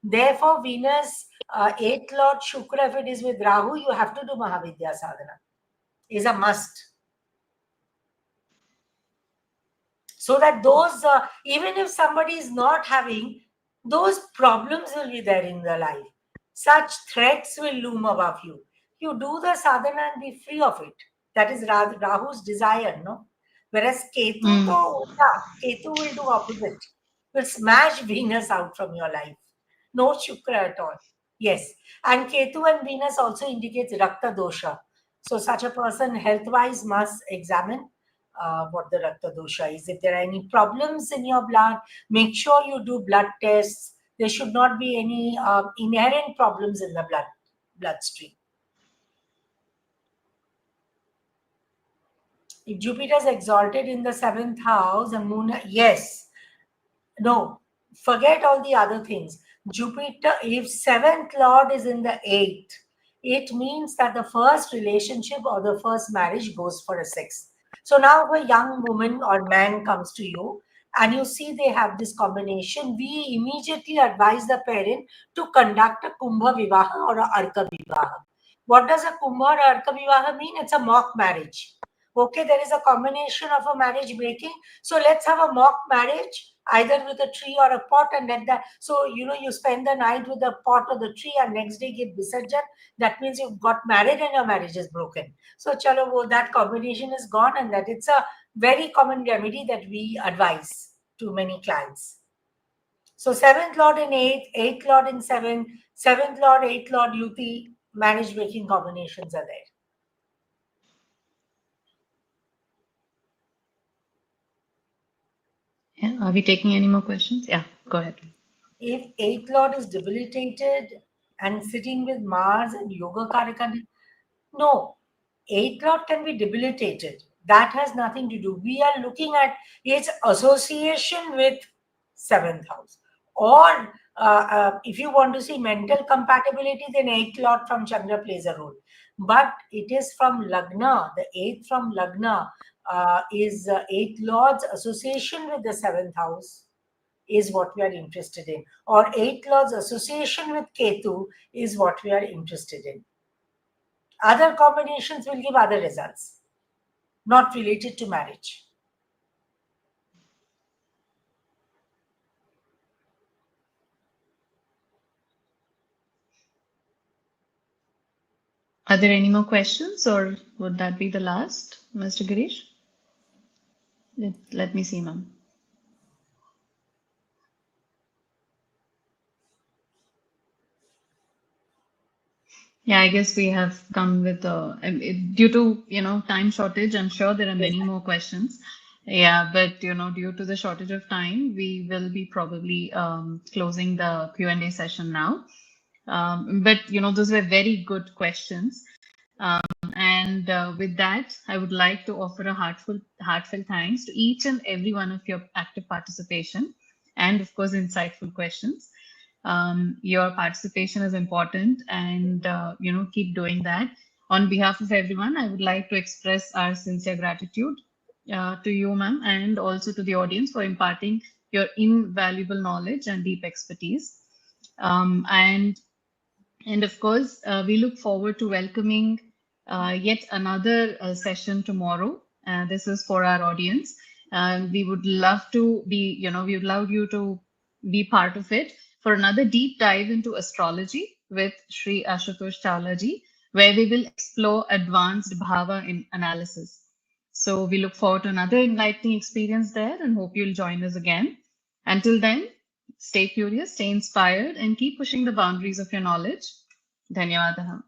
Therefore, Venus, 8th Lord Shukra, if it is with Rahu, you have to do Mahavidya sadhana. Is a must. So that those, even if somebody is not having, those problems will be there in their life. Such threats will loom above you. You do the sadhana and be free of it. That is Rahu's desire, no? Whereas Ketu, Ketu will do opposite. Will smash Venus out from your life. No Shukra at all. Yes. And Ketu and Venus also indicates Rakta dosha. So such a person health-wise must examine what the Rakta dosha is. If there are any problems in your blood, make sure you do blood tests. There should not be any inherent problems in the bloodstream. If Jupiter is exalted in the 7th house and Moon, yes. No, forget all the other things. Jupiter, if 7th Lord is in the 8th, it means that the first relationship or the first marriage goes for a 6th. So now if a young woman or man comes to you and you see they have this combination, we immediately advise the parent to conduct a Kumbha Vivaha or a Arka Vivaha. What does a Kumbha or Arka Vivaha mean? It's a mock marriage. Okay, there is a combination of a marriage breaking. So let's have a mock marriage, either with a tree or a pot, and let that. So, you spend the night with the pot or the tree and next day give visarjan. That means you've got married and your marriage is broken. So, chalo, that combination is gone, and that it's a very common remedy that we advise to many clients. So, 7th Lord in 8th, 8th Lord in 7th, 7th Lord, 8th Lord, Yuti, marriage breaking combinations are there. Yeah, are we taking any more questions? Yeah, go ahead. If 8th Lord is debilitated and sitting with Mars and Yoga Karaka, no, 8th Lord can be debilitated. That has nothing to do. We are looking at its association with 7th house. Or if you want to see mental compatibility, then 8th Lord from Chandra plays a role. But it is from Lagna, the 8th from Lagna is 8th Lord's association with the 7th house is what we are interested in. Or 8th Lord's association with Ketu is what we are interested in. Other combinations will give other results, not related to marriage. Are there any more questions, or would that be the last, Mr. Girish? Let me see, ma'am. Yeah, I guess we have come with due to time shortage. I'm sure there are many more questions. Yeah, but due to the shortage of time, we will be probably closing the Q&A session now. But those were very good questions. And with that, I would like to offer a heartfelt thanks to each and every one of your active participation and, of course, insightful questions. Your participation is important, and keep doing that. On behalf of everyone, I would like to express our sincere gratitude to you, ma'am, and also to the audience for imparting your invaluable knowledge and deep expertise. And of course, we look forward to welcoming yet another session tomorrow. This is for our audience. We would love to be, we would love you to be part of it for another deep dive into astrology with Sri Ashutosh Chawlaji, where we will explore advanced bhava in analysis. So we look forward to another enlightening experience there and hope you'll join us again. Until then, stay curious, stay inspired, and keep pushing the boundaries of your knowledge. Dhanyawadaha.